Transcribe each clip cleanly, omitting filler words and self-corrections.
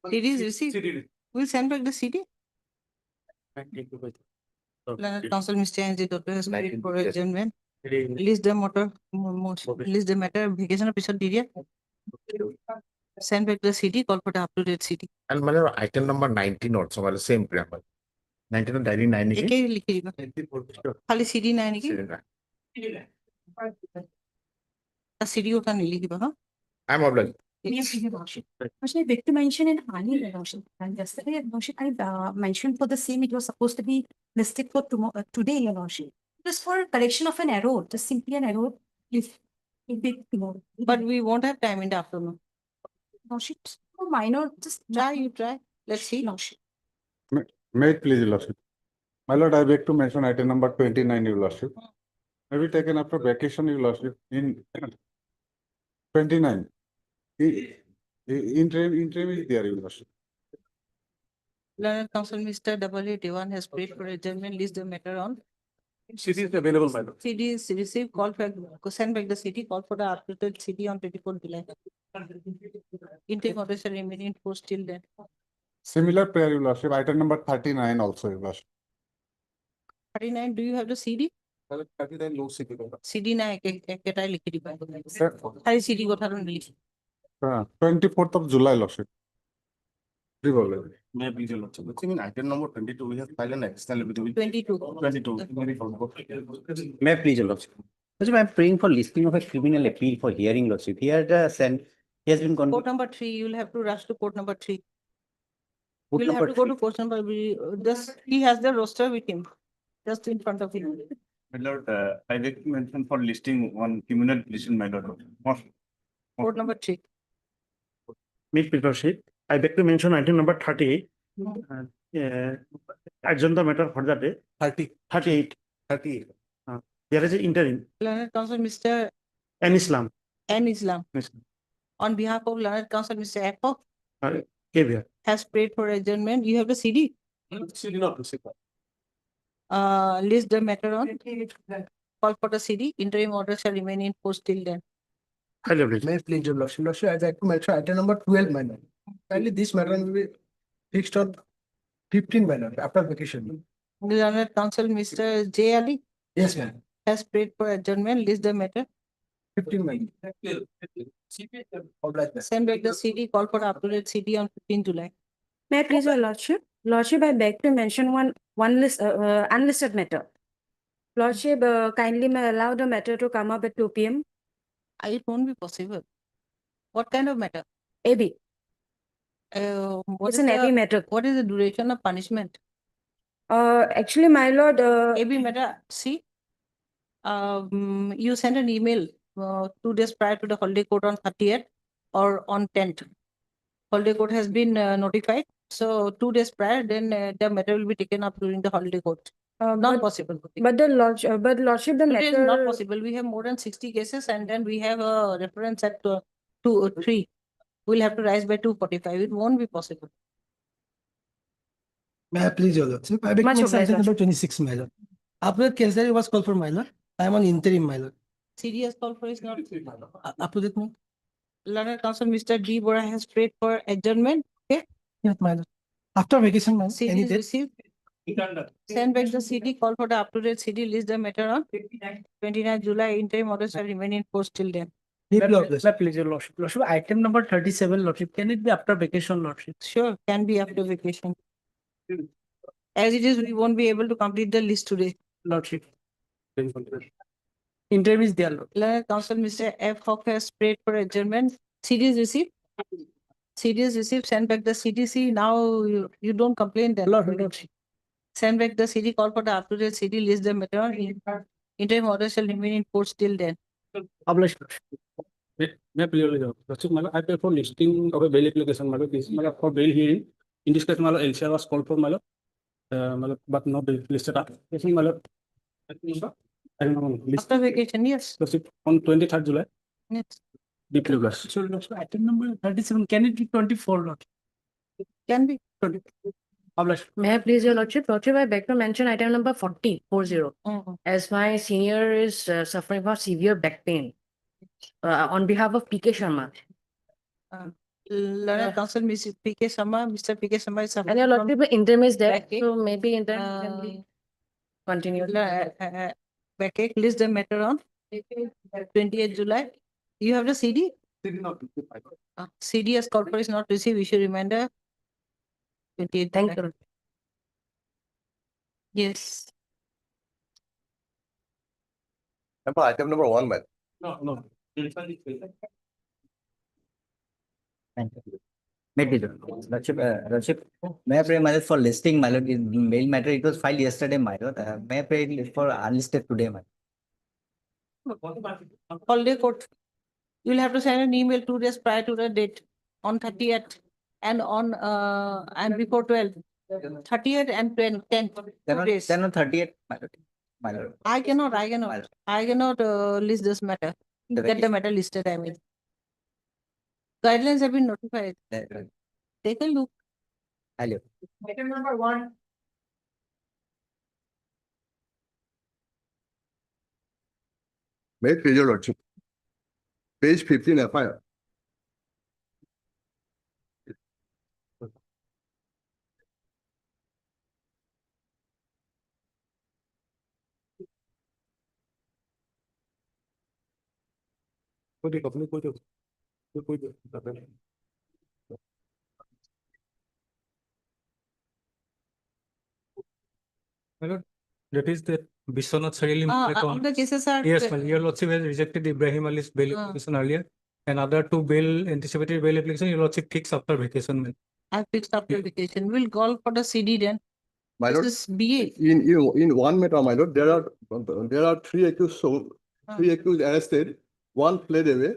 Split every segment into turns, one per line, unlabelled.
CD is received. We'll send back the CD. Learned Counsel Mr. NG Dr. has paid for adjournment. List the list the matter vacation episode period. Send back the CD, call for the up-to-date CD.
And my item number 19 also, my same preamble. 19 and diary 9
एक ही लिखी दिबा खाली CD 9 की CD उठा नहीं लिखी बा.
I'm obliged.
Yes, Your Lordship. Actually, I beg to mention in earlier, Your Lordship. And yesterday, Your Lordship, I mentioned for the same, it was supposed to be listed for tomorrow, today, Your Lordship. Just for correction of an error, just simply an error. If tomorrow.
But we won't have time in the afternoon.
Lordship, so minor, just
Try, you try. Let's see.
Lordship.
May it please, Your Lordship. My lord, I beg to mention item number 29, Your Lordship. May be taken after vacation, Your Lordship, in 29. Interim is there, Your Lordship.
Learned Counsel Mr. W. Dewan has prayed for adjournment. List the matter on.
CD is available, my lord.
CD is received. Call back. Send back the CD. Call for the updated CD on 24th July. Intake order shall remain in force till then.
Similar prayer, Your Lordship. Item number 39 also, Your Lordship.
39. Do you have the CD?
39 low CD.
CD ना एक time लिखी दी बात.
Sir,
खाली CD को थारों नहीं लिखी.
24th of July, Lordship. Revolve.
May I please, Your Lordship? I mean, item number 22, we have filed an external with
22.
22.
May I please, Your Lordship? Lordship, I am praying for listing of a criminal appeal for hearing, Lordship. He has been
Court number 3. You'll have to rush to court number 3. You'll have to go to court number. Just he has the roster with him, just in front of him.
My lord, I beg to mention for listing one criminal petition, my lord.
Court number 3.
Meet Lordship. I beg to mention item number 30. Agenda matter for that day. 38. There is an interim.
Learned Counsel Mr.
And Islam.
N. Islam.
Yes.
On behalf of Learned Counsel Mr. Akpo
KBR.
has prayed for adjournment. You have the CD.
CD not received.
List the matter on. Call for the CD. Interim order shall remain in force till then.
Highly obliged.
May I please, Your Lordship? Lordship, I'd like to mention item number 12, my lord. Finally, this matter will be fixed on 15, my lord, after vacation.
Learned Counsel Mr. J. Ali
Yes, ma'am.
has prayed for adjournment. List the matter.
15, my lord. Obliged, ma'am.
Send back the CD. Call for up-to-date CD on 15 July.
May I please, Your Lordship? Lordship, I beg to mention one unlisted matter. Lordship, kindly may allow the matter to come up at 2 p.m.
It won't be possible. What kind of matter?
AB.
What
It's
is
an AB
the,
matter.
what is the duration of punishment?
Actually, my lord,
AB matter, see, you send an email 2 days prior to the holiday court on 30th or on 10th. Holiday court has been notified. So 2 days prior, then the matter will be taken up during the holiday court. Not possible.
but the lordship, the
Today is not
matter.
possible. We have more than 60 cases and then we have a reference at 2 or 3. We'll have to rise by 245. It won't be possible.
May I please, Your Lordship? I beg to
Much
mention
obliged,
item number 26, my lord. After Kelsey was called for, my lord. I am on interim, my lord.
Serious call for is not.
Up to that, ma'am?
Learned Counsel Mr. D. Bora has prayed for adjournment.
Yes, my lord. After vacation, ma'am.
CD
Any
is
date?
received. Send back the CD. Call for the up-to-date CD. List the matter on 29 July. Interim order shall remain in force till then.
Deeply obliged.
My pleasure, Lordship. Lordship, item number 37, Lordship. Can it be after vacation, Lordship?
Sure, can be after vacation. As it is, we won't be able to complete the list today.
Lordship. Interim is there, Lord.
Learned Counsel Mr. F. Hawk has prayed for adjournment. CD is received. CD is received. Send back the CDC. Now you don't complain then.
Lordship.
Send back the CD. Call for the up-to-date CD. List the matter on. Interim order shall remain in force till then.
Obliged, Lordship.
May I please, Lordship, I pay for listing of a bail application, this for bail hearing. In this case, LCR was called for, but not listed application, I don't know.
After vacation, yes.
Lordship, on 23rd July.
Yes.
Deeply blessed.
So, Lordship, item number 37, can it be 24, Lordship?
Can be.
Obliged.
May I please, Your Lordship? Lordship, I beg to mention item number 40.
Mhm.
As my senior is suffering from severe back pain. On behalf of PK Sharma.
Learned Counsel, Ms. P.K. Sharma, Mr. P.K. Sharma is.
And your lordship, the interim is there,
Back.
so maybe interim can
Uh,
be continued.
Beckett list the matter on 28th July. You have the CD? CD as corporate is not received, issue reminder. 28th.
Thank
July.
you.
Yes.
Item number 1, man.
No.
Thank you. May please, Lordship, may I pray, my lord, for listing, my lord, in mail matter, it was filed yesterday, my lord. May I pray for unlisted today, my lord.
Holiday court. You will have to send an email 2 days prior to the date on 30th and on and before 12th. 30th and 10th, 2 days.
Then on 30th, my lord.
I cannot list this matter.
The
Get the
vacation.
matter listed, I mean. Guidelines have been notified. Take a look.
Hello.
Item number 1.
May it please your lordship. Page 15 FIR.
My lord, that is the Biswanath Sarili.
All the cases are.
Yes, my your lordship has rejected Ibrahim Ali's bail application earlier, and other 2 anticipated bail application, your lordship fixed after vacation. Ma'am.
I fixed after vacation. We'll call for the CD then.
My
This
lord,
is BA.
in one matter, my lord, there are 3 accused, so 3 accused arrested, 1 fled away,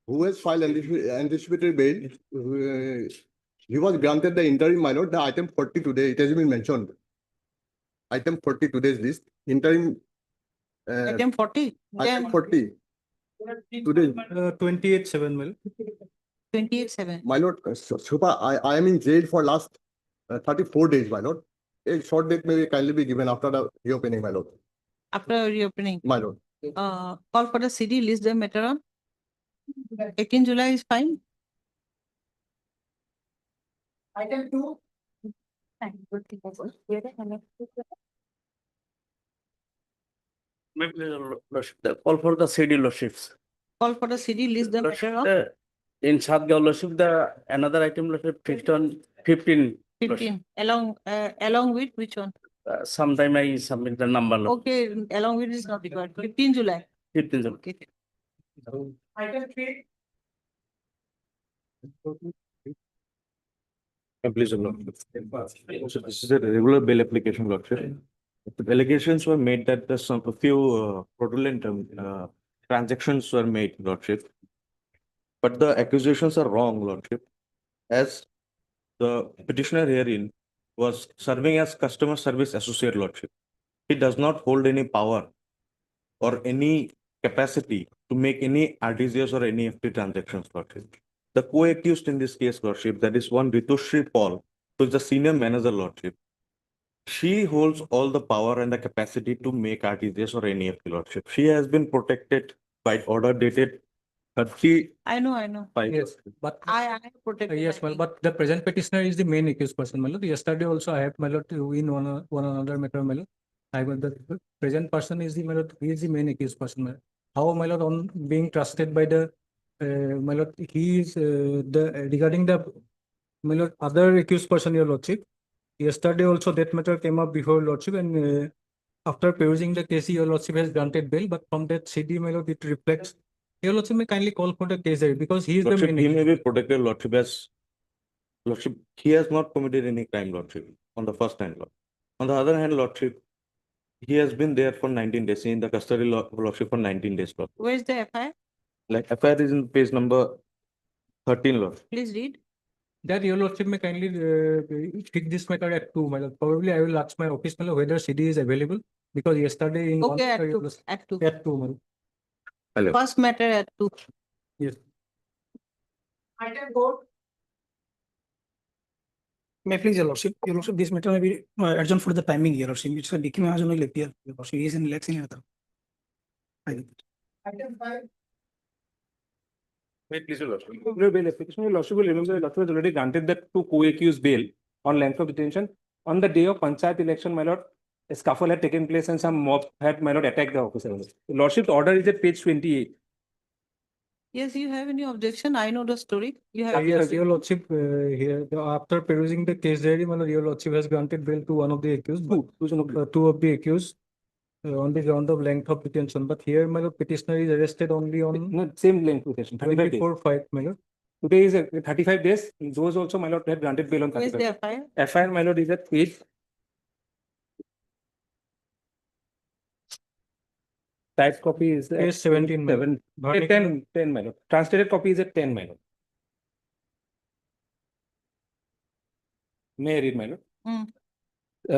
who has filed anticipated bail. He was granted the interim, my lord, the item 40 today, it has been mentioned. Item 40 today's list, interim.
Item 40.
Item
Then
40. Today,
28/7, ma'am.
28/7.
my lord, Supa, I am in jail for last 34 days, my lord. A short date may kindly be given after the reopening, my lord.
After reopening.
My lord.
Call for the CD, list the matter on. 18 July is fine. Item 2.
Call for the CD lordships.
Call for the CD, list the matter on.
In Sadgaon lordship, the another item lordship fixed on 15.
15. Along with which one?
Sometime I submit the number.
Okay, along with is not required. 15 July.
15.
Okay. Item 3.
Please, Lordship. So this is a regular bail application, Lordship. The allegations were made that a few fraudulent transactions were made, Lordship. But the accusations are wrong, Lordship. As the petitioner herein was serving as customer service associate, Lordship. He does not hold any power or any capacity to make any RTGS or any FT transactions, Lordship. The co-accused in this case, Lordship, that is one Ritushri Paul, who is the senior manager, Lordship. She holds all the power and the capacity to make RTGS or any FT, Lordship. She has been protected by order dated 30.
I know.
Yes, but
I protect.
yes, well, but the present petitioner is the main accused person, my lord. Yesterday also I have, my lord, to win one another matter, my lord. The present person is the, my lord, he is the main accused person, my lord. How, my lord, on being trusted by the my lord, he is regarding the, my lord, other accused person, your lordship. Yesterday also that matter came up before lordship, and after perusing the case, your lordship has granted bail, but from that CD, my lord, it reflects. Your lordship may kindly call for the case because he is
Lordship,
the main
he
accused.
may be protected, Lordship, as Lordship, he has not committed any crime, Lordship, on the first hand, Lord. On the other hand, Lordship, he has been there for 19 days, in the custody, Lordship, for 19 days, Lord.
Where is the FI?
Like FIR is in page number 13, Lord.
Please read.
That your lordship may kindly take this matter at 2, my lord. Probably I will ask my office, my lord, whether CD is available, because yesterday in
Okay, at
one,
2. At 2.
at 2, my lord.
Hello.
First matter at 2.
Yes.
Item 4.
May I please, your lordship, this matter may be adjourned for the timing, your lordship. It's a DK has only appear, your lordship. He is in election.
Item 5.
May it please your lordship.
Your bail application, your lordship will remember, your lordship has already granted that two co-accused bail on length of detention. On the day of Panchayat election, my lord, a scuffle had taken place and some mob had, my lord, attacked the officer. The lordship's order is at page 28.
Yes, you have any objection? I know the story. You have.
Yes,
Your lordship, here, after perusing the case diary, my lord, your lordship has granted bail to one of the accused, two of the accused, on the ground of length of detention. But here, my lord, petitioner is arrested only on
No, same length of detention, 35 days.
24/5, my lord.
Today is 35 days. Those also, my lord, had granted bail on
Who is
35.
the FIR?
FIR, my lord, is at page. Typed copy is at
Page 17, my lord.
10, my lord. Translated copy is at 10, my lord. May I read, my lord?
Mm.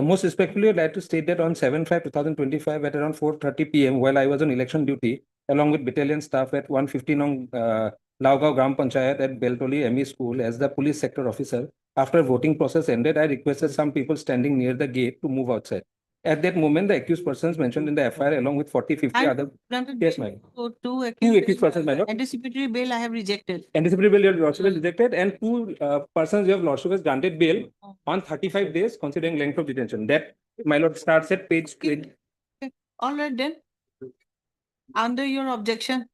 Most respectfully, I'd like to state that on 7/5/2025 at around 4:30 p.m. while I was on election duty, along with battalion staff at 115 on Laogao Gram Panchayat at Beltoli ME School as the police sector officer, after voting process ended, I requested some people standing near the gate to move outside. At that moment, the accused persons mentioned in the FIR along with 40-50
I
other.
granted
Yes,
bail
ma'am.
for two
Two accused persons, my lord.
Anticipatory bail I have rejected.
Anticipatory bail, your lordship has rejected, and two persons your lordship has granted bail on 35 days, considering length of detention. That, my lord, starts at page 20.
All right then. Under your objection,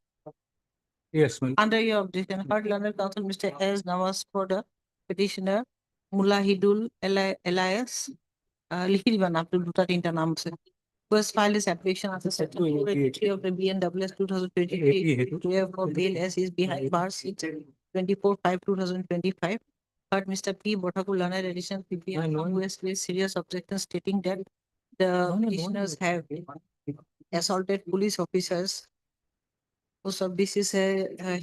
Yes, my lord.
under your objection, heard learned counsel Mr. S. Nawaz for the petitioner Mulahidul Elias. লিখি দিবা নামটো দুটা তিনটা নাম আছে who has filed his application after section 283 of the BNWS 2023 to have for bail as is behind bars 24/5/2025. Heard Mr. P. Bothakul learned additional PPM who has placed serious objections stating that the petitioners have assaulted police officers. Most of this is a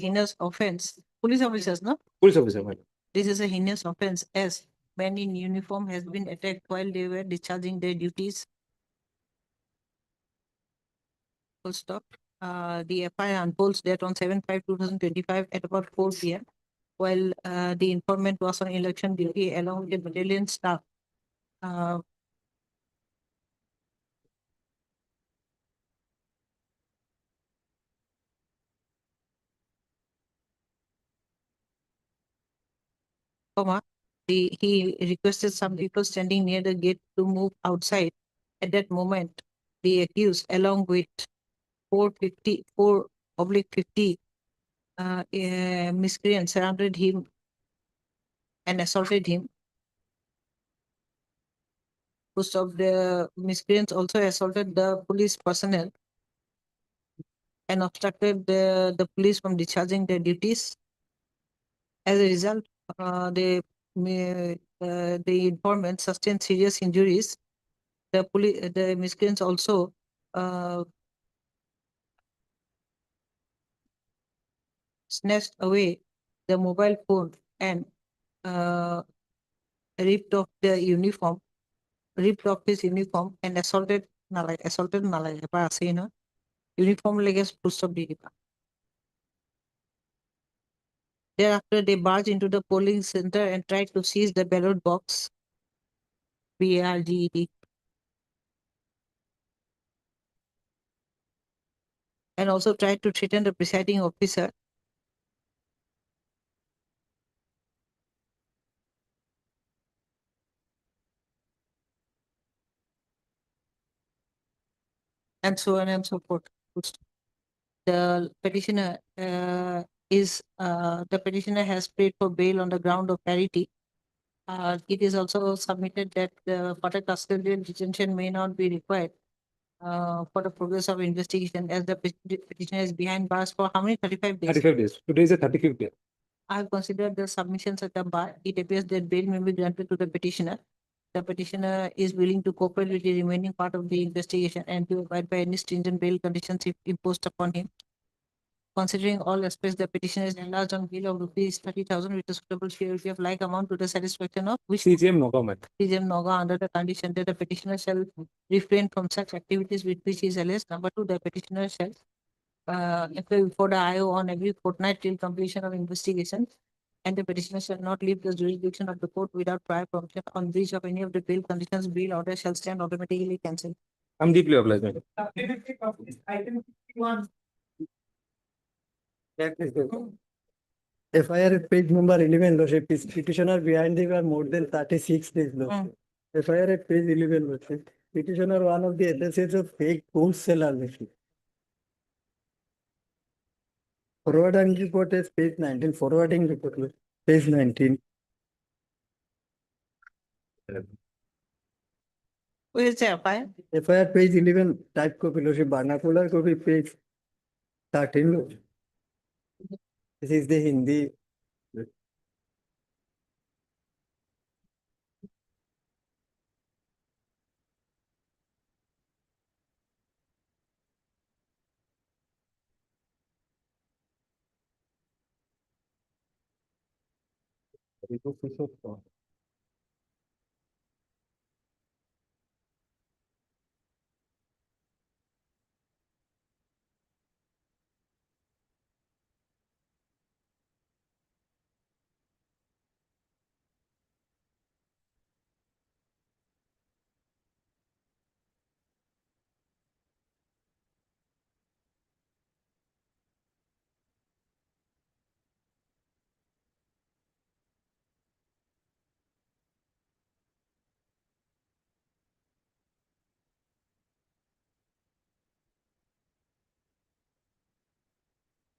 heinous offense. Police officers, no?
Police officer, my lord.
This is a heinous offense as men in uniform has been attacked while they were discharging their duties. Full stop. The FIR unfolds that on 7/5/2025 at about 4 p.m. while the informant was on election duty along with the battalion staff. He requested some people standing near the gate to move outside. At that moment, the accused, along with 4/50 miscreants surrounded him and assaulted him. Most of the miscreants also assaulted the police personnel and obstructed the police from discharging their duties. As a result, the informant sustained serious injuries. The miscreants also snatched away the mobile phone and ripped off his uniform and assaulted uniform legs push up the. Thereafter, they barged into the polling center and tried to seize the ballot box. BRGED. And also tried to threaten the presiding officer. And so on and so forth. The petitioner has prayed for bail on the ground of parity. It is also submitted that further custodial detention may not be required for the progress of investigation as the petitioner is behind bars for how many? 35 days.
35 days. Today is the 35th day.
I have considered the submissions at the bar. It appears that bail may be granted to the petitioner. The petitioner is willing to cooperate with the remaining part of the investigation and to abide by any stringent bail conditions if imposed upon him. Considering all aspects, the petitioner is enlarged on bail of rupees 30,000 with a suitable surety of like amount to the satisfaction of which
CGM Noga.
CGM Noga under the condition that the petitioner shall refrain from such activities with which he is alleged. Number two, the petitioner shall appear before the IO on every fortnight till completion of investigation, and the petitioner shall not leave the jurisdiction of the court without prior permission. On breach of any of the bail conditions, bail order shall stand automatically cancelled.
I'm deeply obliged, madam.
FIR page number 11, Lordship, petitioner behind the were more than 36 days, Lordship. FIR at page 11, Lordship. Petitioner one of the addresses of fake gold seller, Lordship. Forwarding report is page 19, forwarding report, Lordship, page 19.
Where is the FIR?
FIR page 11, type copy, Lordship, vernacular copy, page 13, Lordship. This is the Hindi.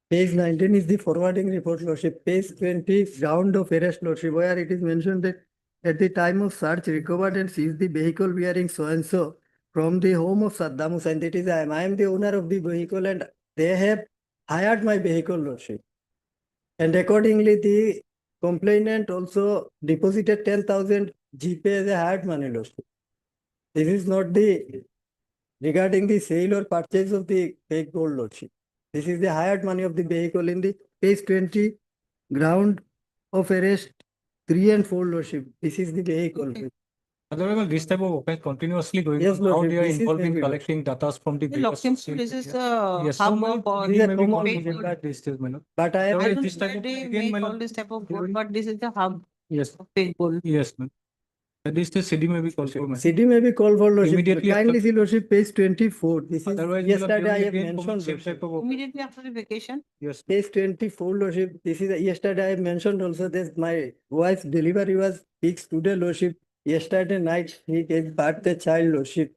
Page 19 is the forwarding report, Lordship. Page 20, ground of arrest, Lordship, where it is mentioned that at the time of search, recovered and seized the vehicle bearing so-and-so from the home of Saddam Hussein. That is, I am the owner of the vehicle and they have hired my vehicle, Lordship. And accordingly, the complainant also deposited 10,000 GP as a hired money, Lordship. This is not the regarding the sale or purchase of the fake gold, Lordship. This is the hired money of the vehicle in the page 20, ground of arrest 3 and 4, Lordship. This is the vehicle.
However, this type of offense continuously going
Yes,
on. How
Lordship,
they are
this is
involved in
heavy,
collecting data from the
In
various
Lakhimpur, this is the
Yes,
hub
so
of all.
These are
maybe
common
got
gold.
that this is,
But I
Otherwise,
I
have
don't
this
know
type
where
of
they
again,
make
my
all this type of gold, but this is the hub
yes,
of fake gold.
yes, ma'am. This the CD may be called for, ma'am.
CD may be called for, Lordship.
Immediately
Kindly
after-
see, Lordship, page 24. This is
Otherwise,
yesterday I have
again
mentioned,
same
Lordship.
type of
Immediately after the vacation.
yes.
Page 24, Lordship. This is yesterday I have mentioned also that my wife's delivery was fixed today, Lordship. Yesterday night he gave birth a child, Lordship.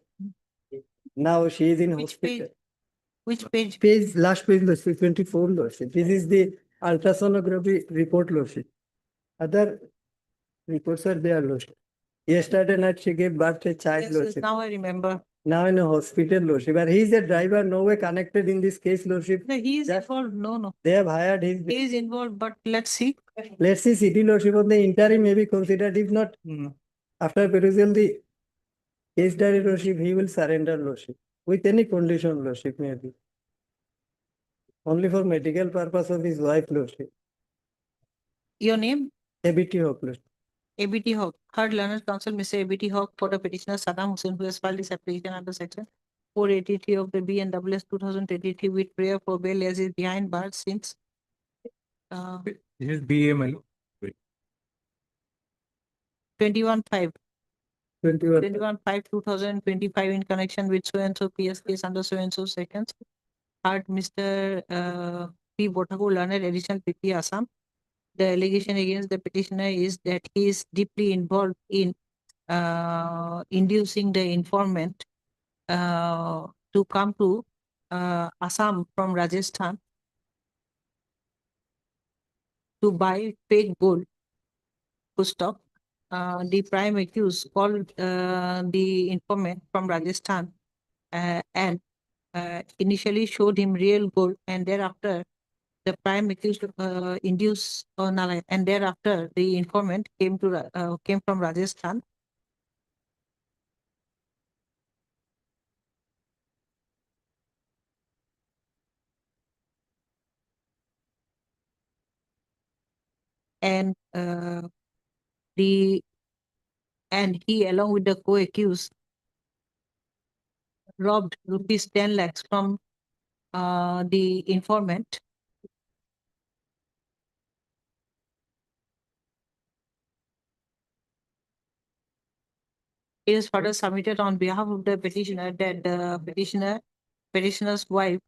Now she is in
Which
hospital.
page? Which page?
Page, last page, Lordship, 24, Lordship. This is the ultrasonography report, Lordship. Other reports are there, Lordship. Yesterday night she gave birth to a child,
Yes, yes,
Lordship.
now I remember.
Now in a hospital, Lordship. And he is a driver, no way connected in this case, Lordship.
No, he is
Just-
involved. No, no.
They have hired his.
He is involved, but let's see.
Let's see, city Lordship of the interim may be considered. If not, after perusal the case diary, Lordship, he will surrender, Lordship. With any condition, Lordship, maybe. Only for medical purpose of his wife, Lordship.
Your name?
ABT Hope, Lordship.
ABT Hawk. Heard Learned Counsel, Mr. ABT Hawk, for the petitioner Saddam Hussein, who has filed this application under section 483 of the BNWS 2023 with prayer for bail as is behind bars since
This is BAML.
21/5.
21.
21/5/2025 in connection with so and so PS case under so and so sections. Heard Mr. P. Botaku, learned additional PP Assam. The allegation against the petitioner is that he is deeply involved in inducing the informant to come to Assam from Rajasthan to buy fake gold. Full stop. The prime accused called the informant from Rajasthan and initially showed him real gold, and thereafter the prime accused induced and thereafter the informant came from Rajasthan. And he along with the co-accused robbed rupees 10 lakhs from the informant. It is further submitted on behalf of the petitioner that the petitioner's wife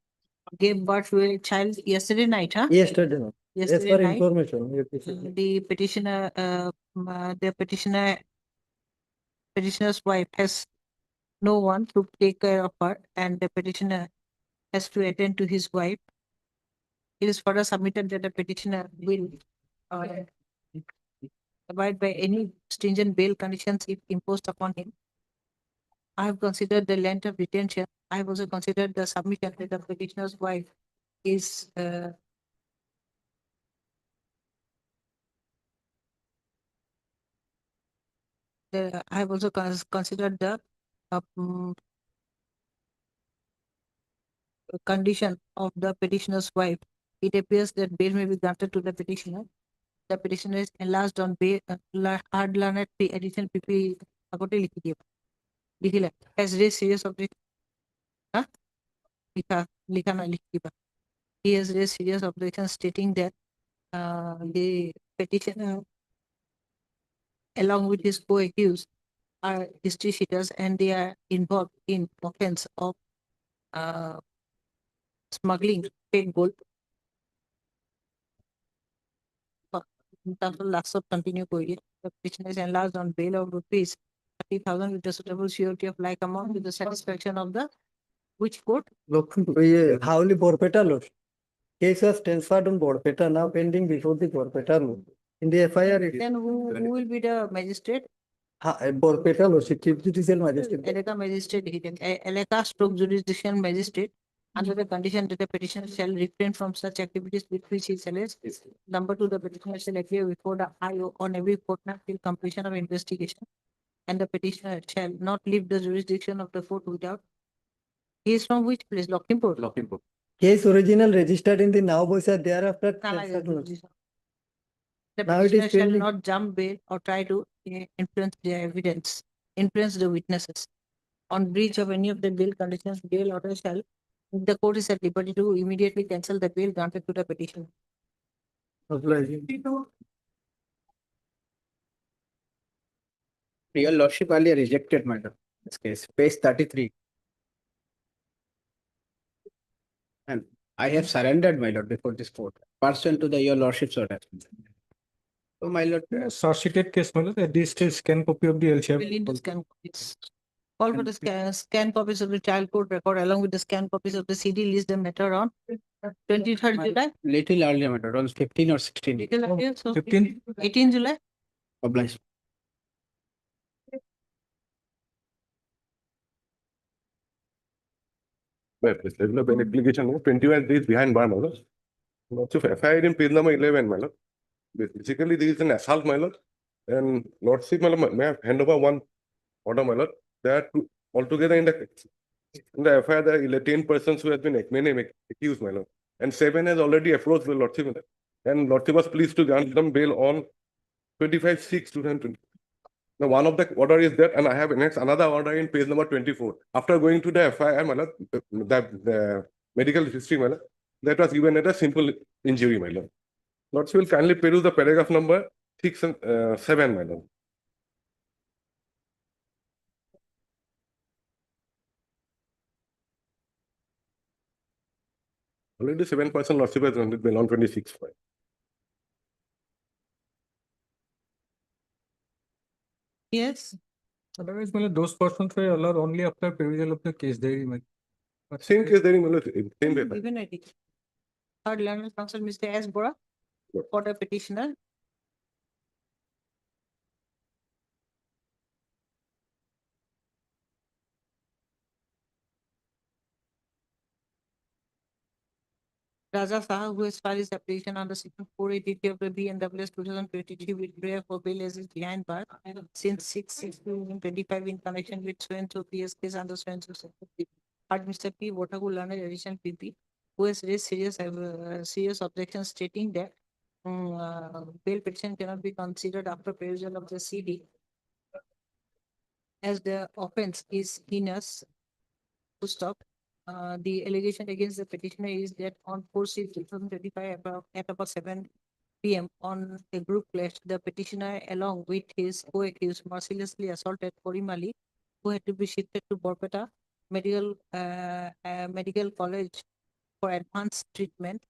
gave birth to a child yesterday night, huh?
Yesterday. Yes,
yesterday
for
night.
information. You can say.
The petitioner's wife has no one to take care of her, and the petitioner has to attend to his wife. It is further submitted that the petitioner will uh, abide by any stringent bail conditions if imposed upon him. I have considered the length of detention. I have also considered the submission that the petitioner's wife is I have also considered the condition of the petitioner's wife. It appears that bail may be granted to the petitioner. The petitioner is enlarged on bail, hard learned additional PP agote likhi diye. Likhila has raised serious objection. Huh? Likha na likhi diba. He has raised serious objections stating that the petitioner, along with his co-accused, are history sheeters and they are involved in offense of smuggling fake gold. Last continue the petitioner is enlarged on bail of rupees 30,000 with the suitable surety of like amount with the satisfaction of the which court?
Howli Borpeta Lord. Case was transferred on Borpeta, now pending before the Borpeta Lord. In the FIR,
Then who will be the magistrate?
Borpeta Lord, Chief Judicial Magistrate.
Eleka magistrate, Eleka stroke jurisdictional magistrate, under the condition that the petitioner shall refrain from such activities with which he is alleged. Number two, the petitioner shall appear before the IO on every fortnight till completion of investigation, and the petitioner shall not leave the jurisdiction of the court without. He is from which place? Lakhimpur.
Lakhimpur.
Case original registered in the now Boisa thereafter.
The
Now it is
petitioner shall
pending.
not jump bail or try to influence the evidence, influence the witnesses. On breach of any of the bail conditions, bail order shall, the court is at liberty to immediately cancel the bail granted to the petitioner.
Your lordship earlier rejected, madam, this case, page 33. And I have surrendered, my lord, before this court, pursuant to your lordship's order. So, my lord,
Sarcited case, my lord, at this stage, scan copy of the
Will
LCR.
need to scan copies. Call for the scan copies of the child court record along with the scan copies of the CD list the matter on 23rd July.
little earlier, my lord, around 15 or 16.
Little earlier, so
15.
18 July.
Obliged.
Regular bail application, 21 days behind bar, my lord. Lots of FIR in page number 11, my lord. Basically, this is an assault, my lord. And lordship, my lord, may I hand over one order, my lord. There are altogether in the FIR, there are 10 persons who have been accused, my lord. And 7 has already approached the lordship, my lord. And lordship was pleased to grant them bail on 25/6/2020. Now, one of the order is that, and I have next another order in page number 24. After going to the FIR, my lord, the medical history, my lord, that was given as a simple injury, my lord. Lordship will kindly peruse the paragraph number 6 and 7, my lord. Already 7% lordship has granted bail on 26.
Yes.
Otherwise, my lord, those persons were allowed only after perusal of the case diary.
Same case there, my lord, same paper.
Given ID. Third learned counsel, Mr. S. Bora, for the petitioner. Raja Saha, who has filed his application under section 483 of the BNWS 2023 with prayer for bail as is behind bar since 6/6/2025 in connection with so-and-so PS case under so-and-so section. Heard Mr. P. Votagu learned addition PP, who has raised serious objections stating that bail petition cannot be considered after perusal of the CD as the offense is heinous. To stop. The allegation against the petitioner is that on 4/6/2025 at about 7 p.m. on a group clash, the petitioner along with his co-accused mercilessly assaulted Korimali, who had to be shifted to Borpeta Medical College for advanced treatment.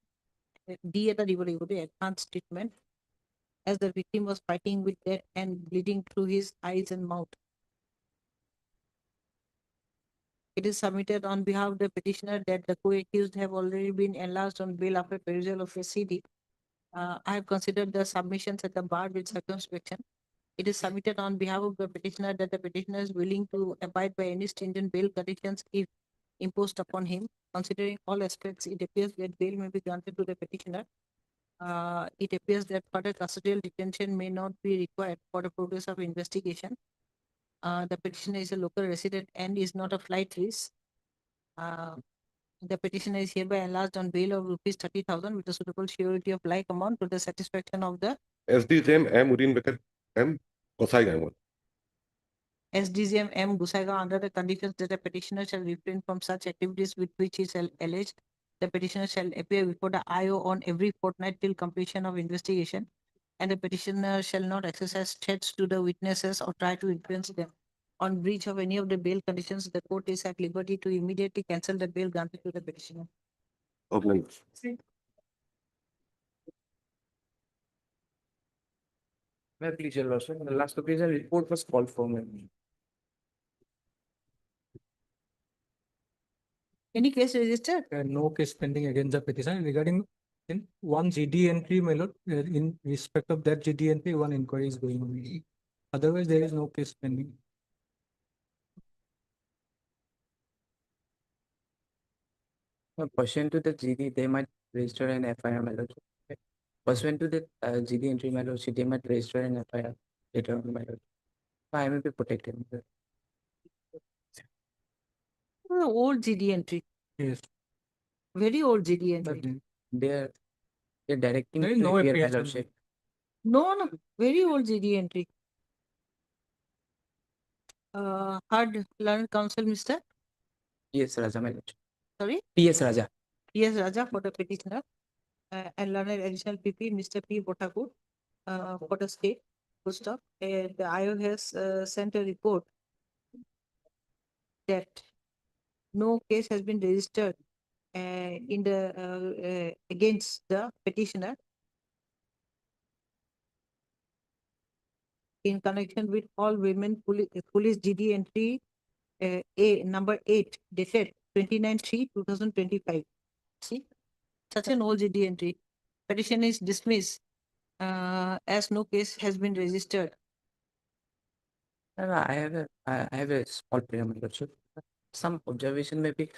D at the advanced treatment as the victim was fighting with death and bleeding through his eyes and mouth. It is submitted on behalf of the petitioner that the co-accused have already been enlarged on bail after perusal of a CD. I have considered the submissions at the bar with circumspection. It is submitted on behalf of the petitioner that the petitioner is willing to abide by any stringent bail conditions if imposed upon him. Considering all aspects, it appears that bail may be granted to the petitioner. It appears that further custodial detention may not be required for the progress of investigation. The petitioner is a local resident and is not a flight risk. The petitioner is hereby enlarged on bail of rupees 30,000 with a suitable surety of like amount to the satisfaction of the
SDJM M. Udin Becker M. Kosai
SDGM M. Gusaigaon under the conditions that the petitioner shall refrain from such activities with which he is alleged. The petitioner shall appear before the IO on every fortnight till completion of investigation, and the petitioner shall not exercise threats to the witnesses or try to influence them. On breach of any of the bail conditions, the court is at liberty to immediately cancel the bail granted to the petitioner.
May I please, Your Worship? The last occasion report was called for me.
Any case registered?
No case pending against the petition regarding in one GD entry, my lord. In respect of that GD entry, one inquiry is going on. Otherwise, there is no case pending.
Pursuant to the GD, they might register an FIR, my lord. Pursuant to the GD entry, my lord, they might register an FIR later on, my lord. I may be protected.
Old GD entry.
Yes.
Very old GD entry.
They're directing
There is
to
no
appear, my
appearance.
lordship.
No, very old GD entry. Heard learned counsel, Mr.
Yes, Raja, my lordship.
Sorry?
P.S. Raja.
P.S. Raja for the petitioner, and learned additional PP, Mr. P. Botakur, for the state. Full stop. The IO has sent a report that no case has been registered in the against the petitioner in connection with all women police GD entry A number 8 dated 29/3/2025. See, such an old GD entry. Petition is dismissed as no case has been registered.
I have a small prayer, my lordship. Some observation may be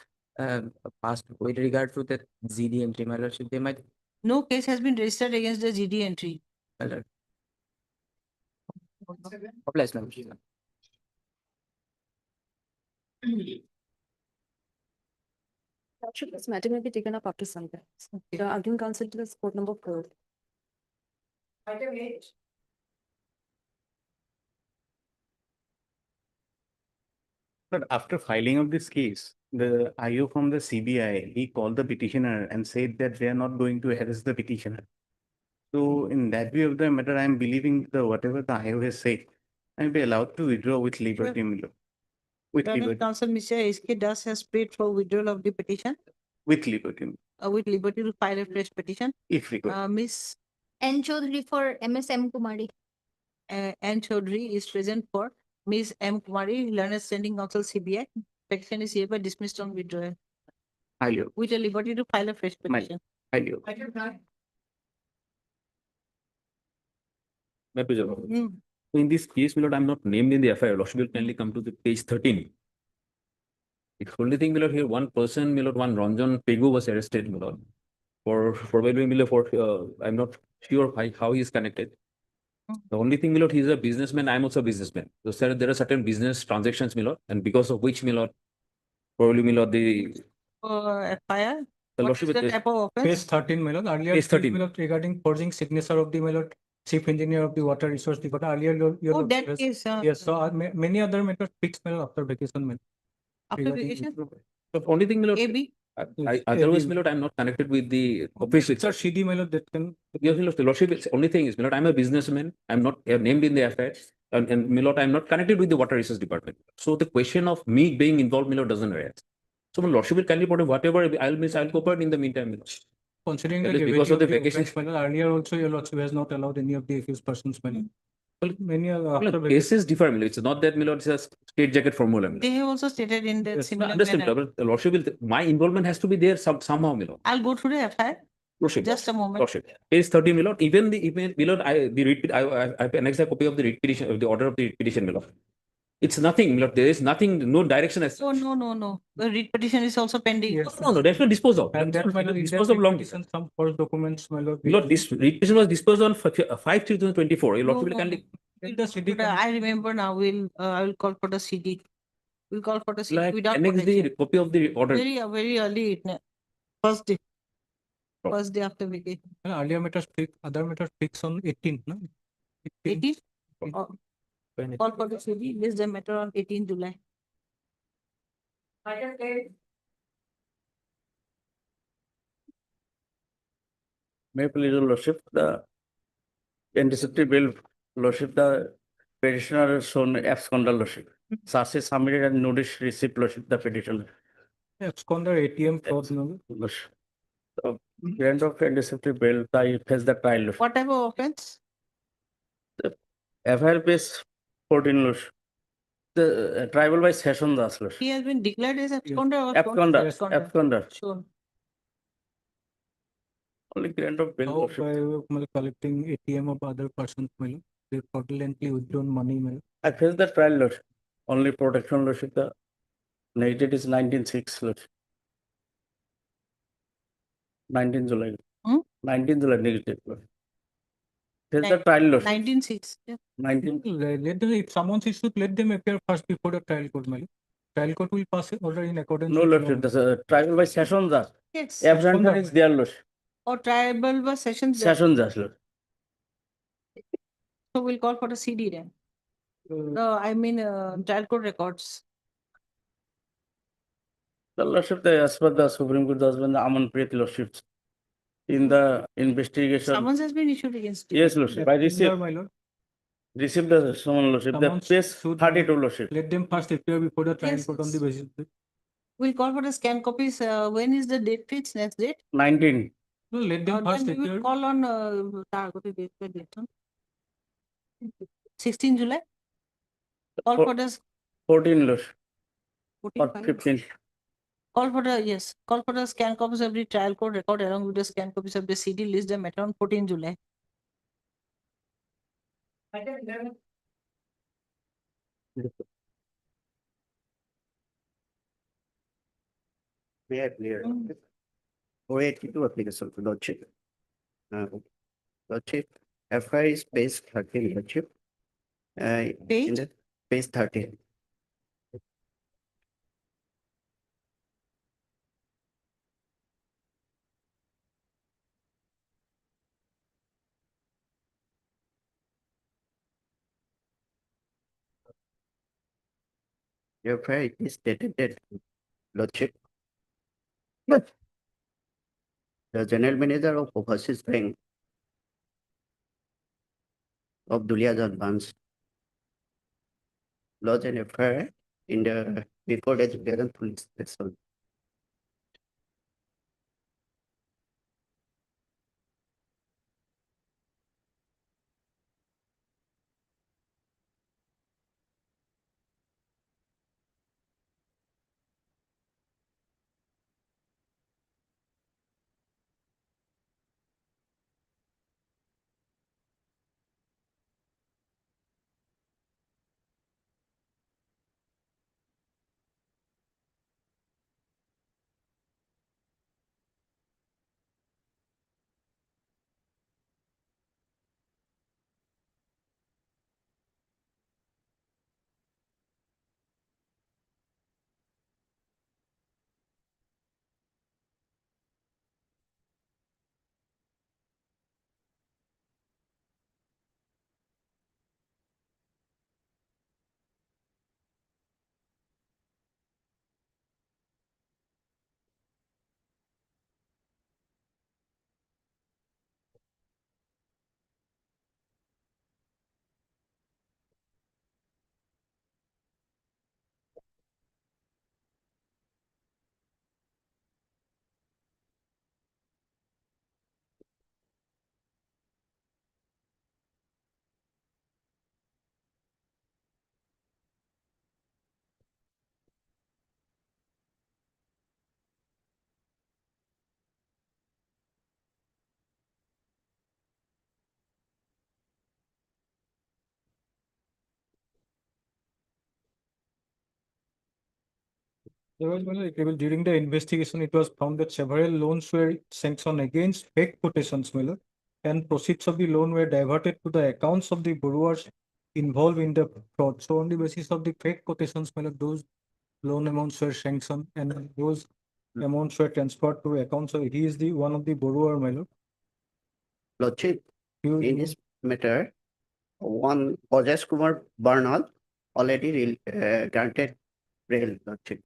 passed with regard to the GD entry, my lordship. They might.
No case has been registered against the GD entry.
My lord. Obliged, my lordship.
Lordship, this matter may be taken up after some time. The arguing counsel to the court number 4.
Item 8.
But after filing of this case, the IO from the CBI, he called the petitioner and said that they are not going to harass the petitioner. So in that view of the matter, I am believing the whatever the IO has said, I will be allowed to withdraw with liberty. With liberty.
Counsel Mr. S.K. Das has paid for withdrawal of the petition.
With liberty.
With liberty to file a fresh petition.
If required.
Miss
N. Chaudhary for MS M. Kumari.
N. Chaudhary is present for Ms. M. Kumari, Learned Standing Counsel CBI. Petition is hereby dismissed on withdrawal. With a liberty to file a fresh petition.
My pleasure. So in this case, my lord, I'm not named in the FIR. Lordship will kindly come to the page 13. It's only thing, my lord, here one person, my lord, one Ranjan Pegu was arrested, my lord. For probably, my lord, for I'm not sure how he is connected. The only thing, my lord, he's a businessman. I'm also a businessman. So sir, there are certain business transactions, my lord, and because of which, my lord, probably, my lord, the
FIR.
The
What is the type of offense?
Page 13, my lord. Earlier,
Page 13.
my lord, regarding forging signature of the, my lord, chief engineer of the water resource department. Earlier, your
that case.
yes. So many other matters fixed, my lord, after vacation, my lord.
After vacation?
The only thing, my lord,
AB.
Otherwise, my lord, I'm not connected with the office.
Sir, CD, my lord, that can.
Yes, my lord, the lordship, it's only thing is, my lord, I'm a businessman. I'm not named in the affair. And my lord, I'm not connected with the water resource department. So the question of me being involved, my lord, doesn't arise. So my lordship will kindly put whatever I'll miss, I'll cooperate in the meantime. My lord.
considering
That
the
is because
gravity
of the
of the
vacation.
offence, my lord, earlier also your lordship has not allowed any of the accused persons, my lord. Well, many are after
Look,
vacation.
cases differ, my lord. It's not that, my lord, it's a straight jacket formula, my lord.
They have also stated in that
Yes,
I
similar
understand,
manner.
but the lordship will, my involvement has to be there somehow, my lord.
I'll go through the FIR.
Lordship.
Just a moment.
Lordship. Page 30, my lord, even the, my lord, the read, I have annexed a copy of the read petition, of the order of the read petition, my lord. It's nothing, my lord. There is nothing, no direction as
Oh,
such.
no. The read petition is also pending.
Yes.
No, that's not disposed of.
And that, my lord, in that
Disposed of long.
petition, some false documents, my lord.
My lord, this read petition was disposed on 5/3/2024. Your
No,
lordship will
no,
kindly.
Let the CD
But I remember now. I will call for the CD. We'll call for the CD
Like,
without
annex
protection.
the copy of the order.
Very early. First day.
Oh.
First day after vacation.
Earlier matters fixed, other matters fixed on 18th, no?
18th? Call for the CD. List the matter on 18 July.
May I please, your lordship, the anticipated bail, lordship, the petitioner shown absconder, lordship. Charges submitted and notice received, lordship, the petition.
Absconder ATM fraud, no?
Lordship. So, grant of anticipated bail, I face the trial, lordship.
What type of offense?
FIR base 14, lordship. The tribal by session, das, lordship.
He has been declared as absconder or
Absconder,
Yes.
absconder.
Shown.
Only grant of bail,
How
lordship.
by collecting ATM of other persons, my lord? They fraudulently withdrawn money, my lord.
I face the trial, lordship. Only protection, lordship, the negative is 19/6, lordship. 19 July.
Hmm?
19 July negative. Face the trial, lordship.
19/6. Yeah.
19.
Let them, if someone's issued, let them appear first before the trial court, my lord. Trial court will pass an order in accordance
No,
with law.
lordship, the trial by session, das.
Yes.
Absenter is there, lordship.
Or tribal was sessions.
Session, das, lordship.
So we'll call for the CD then. Trial court records.
The lordship, as per the Supreme Court judgment, the Amanpreet lordship. In the investigation.
Summons has been issued against you.
Yes, lordship. I received.
My lord.
Received the summons, lordship. The
Summons
page
should-
32, lordship.
Let them first appear before the trial
Yes,
court on the
yes.
basis.
We'll call for the scan copies. When is the date fixed? Next date?
19.
No, let them first
Then we will
appear.
call on 16 July. Call for the
14, lordship. Or
45.
15.
Call for the scan copies of the trial court record along with the scan copies of the CD. List them at on 14 July.
May I clear? 482 application to Lordship. Lordship, FI is page 13, Lordship.
Page?
In the page 13. Your FI is stated that Lordship. The general manager of Overseas Bank of Dulia's Advance lodged an FIR in the before education police station.
There was one like, during the investigation, it was found that several loans were sanctioned against fake quotations, my lord, and proceeds of the loan were diverted to the accounts of the borrowers involved in the fraud. So on the basis of the fake quotations, my lord, those loan amounts were sanctioned and those amounts were transferred to accounts. So he is the one of the borrower, my lord.
Lordship,
You-
in this matter, one Ojas Kumar Barnal already granted bail, Lordship.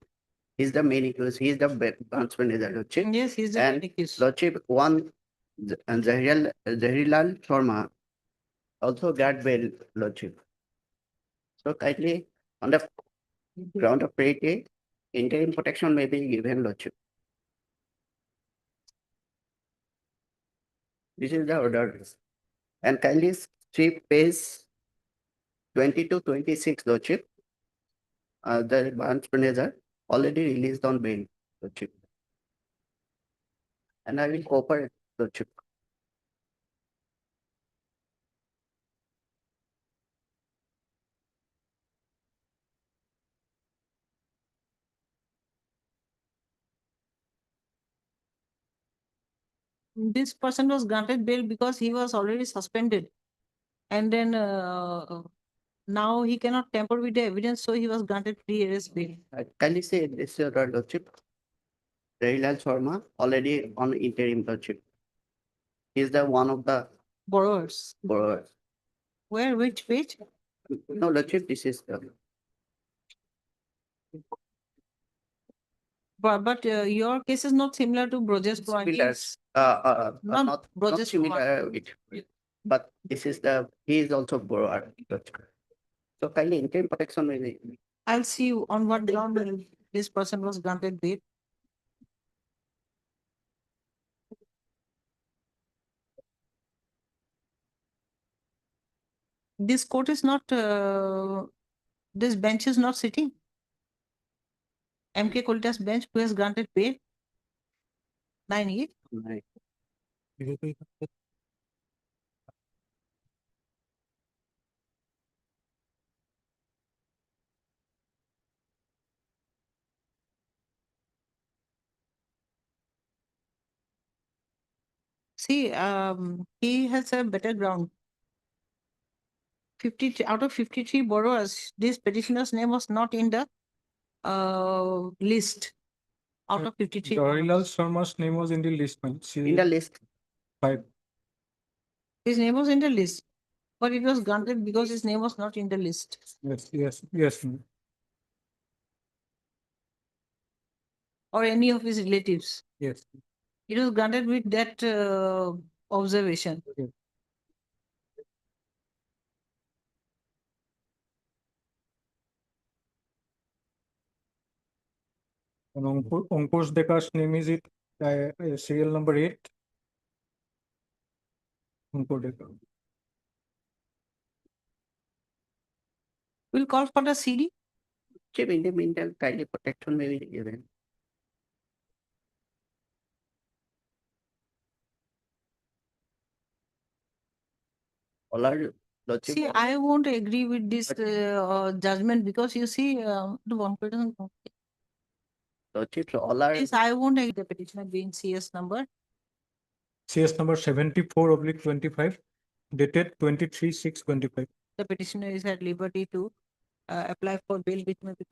He's the main accused, he's the branch manager, Lordship.
Yes, he's the
And
main accused.
Lordship, one Zahirilal Sharma also got bail, Lordship. So kindly, on the ground of parity, interim protection may be given, Lordship. This is the order. And kindly see page 20 to 26, Lordship. The branch manager already released on bail, Lordship. And I will cooperate, Lordship.
This person was granted bail because he was already suspended. And then now he cannot tamper with the evidence, so he was granted free arrest bail.
Kindly say this, Lordship. Zahirilal Sharma already on interim, Lordship. He's the one of the
Borrowers.
borrowers.
Where, which page?
No, Lordship, this is the.
But your case is not similar to Brojes Kumar.
Pillars,
Not
not
Brojes
similar with, but this is the, he is also borrower. So kindly interim protection will be.
I'll see on what ground this person was granted bail. This court is not, this bench is not sitting. MK Kolita's bench who has granted bail. 9-8. See, he has a better ground. 50 out of 53 borrowers, this petitioner's name was not in the list. Out of 53.
Zahirilal Sharma's name was in the list, man.
In the list.
5.
His name was in the list, but it was granted because his name was not in the list.
Yes. Ma'am.
Or any of his relatives.
Yes.
It was granted with that observation.
Okay. And Ankush Deka's name is it serial number 8. Ankur Deka.
We'll call for the CD.
Chief, in the meantime, kindly protection may be given. Lordship.
See, I won't agree with this judgment because you see, the one person.
Lordship, so all are.
Yes, I won't agree the petitioner being CS number.
CS number 74/25, dated 23/6/25.
The petitioner is at liberty to apply for bail which may be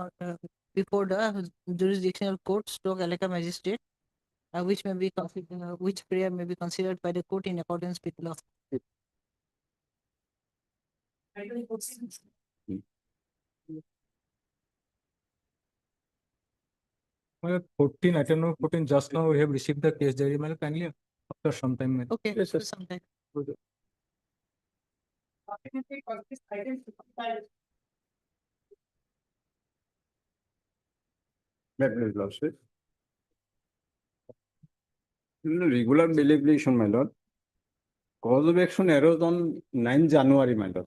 before the jurisdictional court stroke Eleka magistrate, which may be which prayer may be considered by the court in accordance with law.
Well, 14, I don't know, 14, just now we have received the case diary, well, kindly after some time. Ma'am.
Okay,
Yes, sir.
sometime.
Okay.
Lordship. Regular bail application, my lord. Cause of action arose on 9 January, my lord.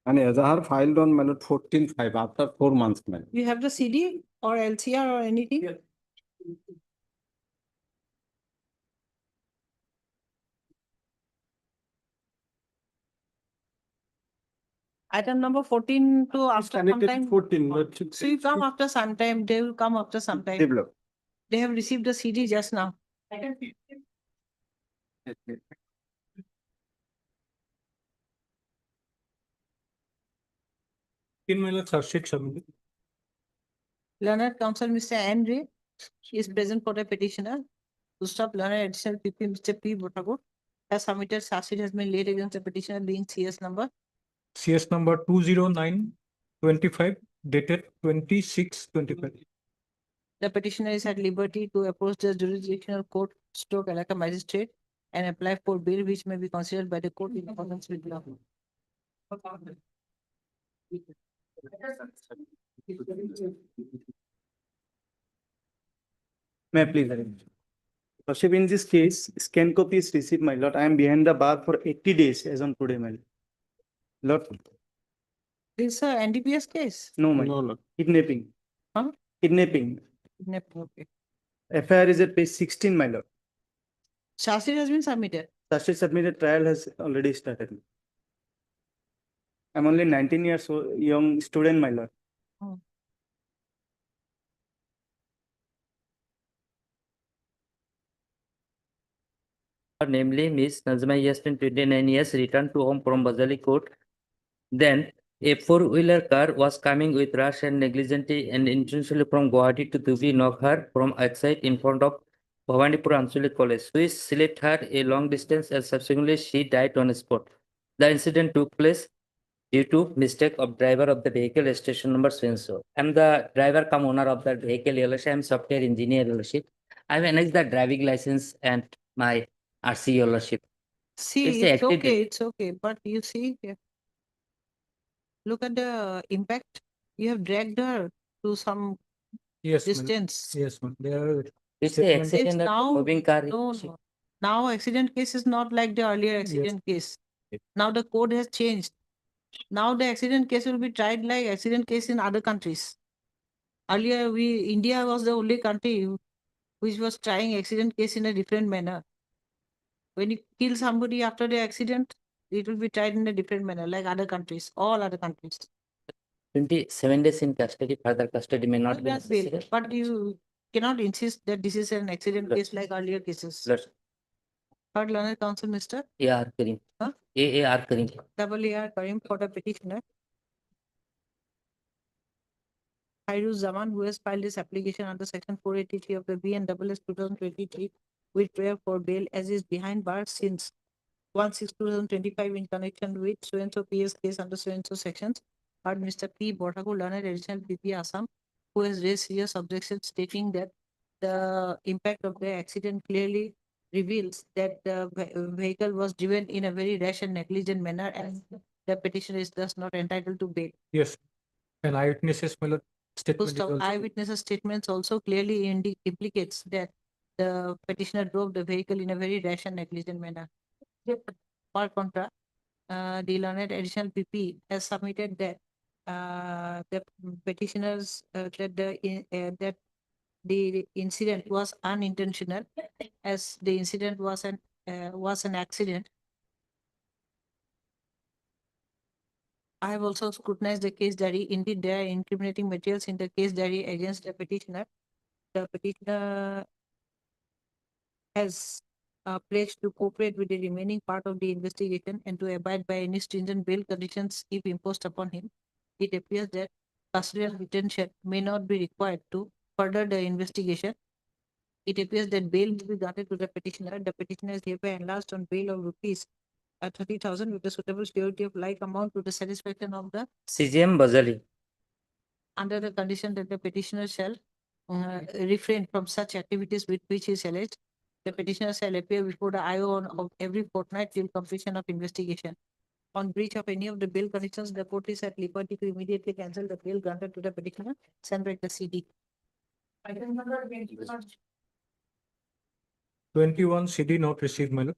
And Azahar filed on, my lord, 14/5 after 4 months, my lord.
You have the CD or LCR or anything? Yeah. Item number 14 to after some
Connected
time.
14, but
So you come after some time, they will come after some time.
Develop.
They have received the CD just now.
15 my lord, charge sheet submitted.
Learned Counsel Mr. Henry is present for the petitioner. To stop learned additional PP Mr. P. Botago has submitted charge sheet has been laid against the petitioner being CS number.
CS number 20925 dated 26/25.
The petitioner is at liberty to approach the jurisdictional court stroke Alaka magistrate and apply for bail which may be considered by the court in accordance with law.
May I please arrange? Lordship, in this case, scan copy is received, my lord. I am behind the bar for 80 days as on today, my lord. Lord,
This is a NDPS case.
no, my lord. Kidnapping.
Huh?
Kidnapping.
Okay.
FIR is at page 16, my lord.
Charge sheet has been submitted.
Charge sheet submitted, trial has already started. I'm only 19 years old, young student, my lord.
Oh.
Namely Miss Nazma Yasmin, 29 years, returned to home from Bazali Court. Then a four-wheeler car was coming with rash and negligently and intentionally from Guwahati to Dubli, knocked her from outside in front of Bhawanipur Ansulik College, which slipped her a long distance and subsequently she died on the spot. The incident took place due to mistake of driver of the vehicle station number so. I'm the driver come owner of the vehicle. I am software engineer. I have annexed the driving license and my RC ownership.
See,
It's a accident.
it's okay, but you see here. Look at the impact. You have dragged her to some
Yes, ma'am.
distance.
Yes, ma'am. They are
It's a
statement-
accident
It's
that
now,
moving car.
no. Now accident case is not like the earlier accident case. Now the code has changed. Now the accident case will be tried like accident case in other countries. Earlier, India was the only country which was trying accident case in a different manner. When you kill somebody after the accident, it will be tried in a different manner, like other countries, all other countries.
27 days in custody, further custody may not be
That's bail,
necessary.
but you cannot insist that this is an accident case like earlier cases.
Let's
Third learned counsel, Mr.
AR Karim.
Huh?
AAR Karim.
AAR Karim for the petitioner. Hairuz Zaman, who has filed this application under section 483 of the BNSS 2023 with prayer for bail as is behind bars since 1/6/2025 in connection with so-and-so PS case under so-and-so sections. Heard Mr. P. Botago, learned additional PP Assam, who has raised serious objections stating that the impact of the accident clearly reveals that the vehicle was driven in a very rash and negligent manner and the petitioner is thus not entitled to bail.
Yes. And eyewitnesses, my lord, statement is
Post of
also.
eyewitnesses statements also clearly implicates that the petitioner drove the vehicle in a very rash and negligent manner. Per contra, the learned additional PP has submitted that the petitioners that the incident was unintentional, as the incident was an accident. I have also scrutinized the case diary. Indeed, there are incriminating materials in the case diary against the petitioner. The petitioner has pledged to cooperate with the remaining part of the investigation and to abide by any stringent bail conditions if imposed upon him. It appears that custodial detention may not be required to further the investigation. It appears that bail will be granted to the petitioner. The petitioner is hereby enlarged on bail of rupees 30,000 with a suitable security of like amount to the satisfaction of the
CGM Bazali.
under the condition that the petitioner shall refrain from such activities with which he is alleged. The petitioner shall appear before the IO of every fortnight till completion of investigation. On breach of any of the bail conditions, the court is at liberty to immediately cancel the bail granted to the petitioner, send back the CD. Item number
21 CD not received, my lord.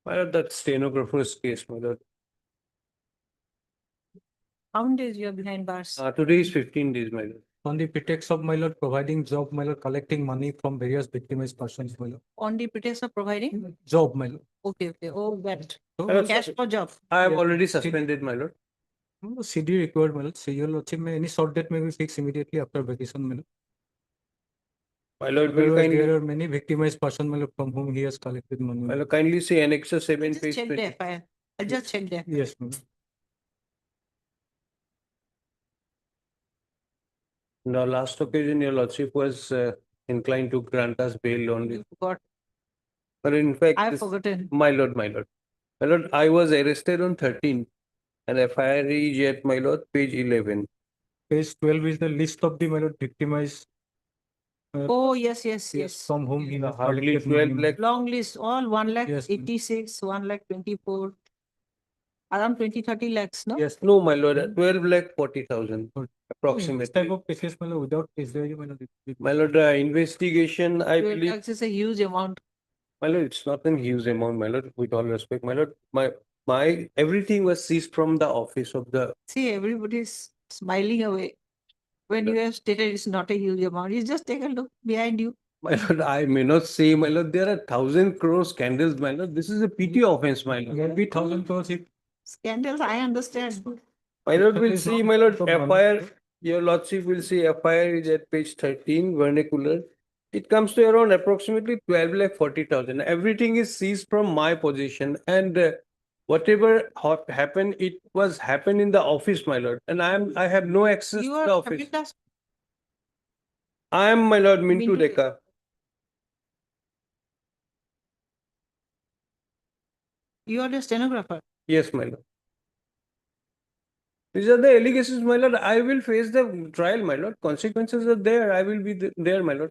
My lord, that stenographer's case, my lord.
How many days you are behind bars?
Today is 15 days, my lord.
On the pretext of, my lord, providing job, my lord, collecting money from various victimized persons, my lord.
On the pretext of providing?
Job, my lord.
Okay. Oh, that.
So,
Cash for job.
I have
Yes,
already
still-
suspended, my lord.
No CD required, my lord. So your lordship may any short date may be fixed immediately after vacation, my lord.
My lord will
Otherwise,
kindly,
there are many victimized person, my lord, from whom he has collected money.
my lord, kindly see annexure 7
Just
page
check the
20.
FIR. I just checked the FIR.
Yes, my lord.
The last occasion, your lordship was inclined to grant us bail only.
You forgot.
But in fact,
I've
this-
forgotten.
my lord, my lord. My lord, I was arrested on 13 and FIR is at my lord, page 11.
Page 12 is the list of the, my lord, victimized.
Oh, yes.
From whom he has
Hardly
collected
12
money.
lakh.
Long list, all 1 lakh
Yes,
86, 1 lakh 24, around 20-30 lakhs, no?
Yes.
No, my lord, 12 lakh 40,000
This
approximately.
type of cases, my lord, without case there, my lord.
My lord, the investigation, I
12
believe,
lakhs is a huge amount.
my lord, it's not a huge amount, my lord, with all respect, my lord. My everything was seized from the office of the.
See, everybody's smiling away. When you have stated it's not a huge amount, you just take a look behind you.
My lord, I may not say, my lord, there are 1,000 crore scandals, my lord. This is a petty offense, my lord.
Maybe 1,000 crores if
Scandals, I understand.
My lord
That
will
is
see,
not
my lord,
the money.
FIR, your lordship will see FIR is at page 13, vernacular. It comes to around approximately 12 lakh 40,000. Everything is seized from my possession, and whatever happened, it was happened in the office, my lord. And I have no access
You
to the
are
office.
Kapitas.
I am, my lord, Mintu
Mintu
Deka.
You are the stenographer.
Yes, my lord. These are the allegations, my lord. I will face the trial, my lord. Consequences are there. I will be there, my lord.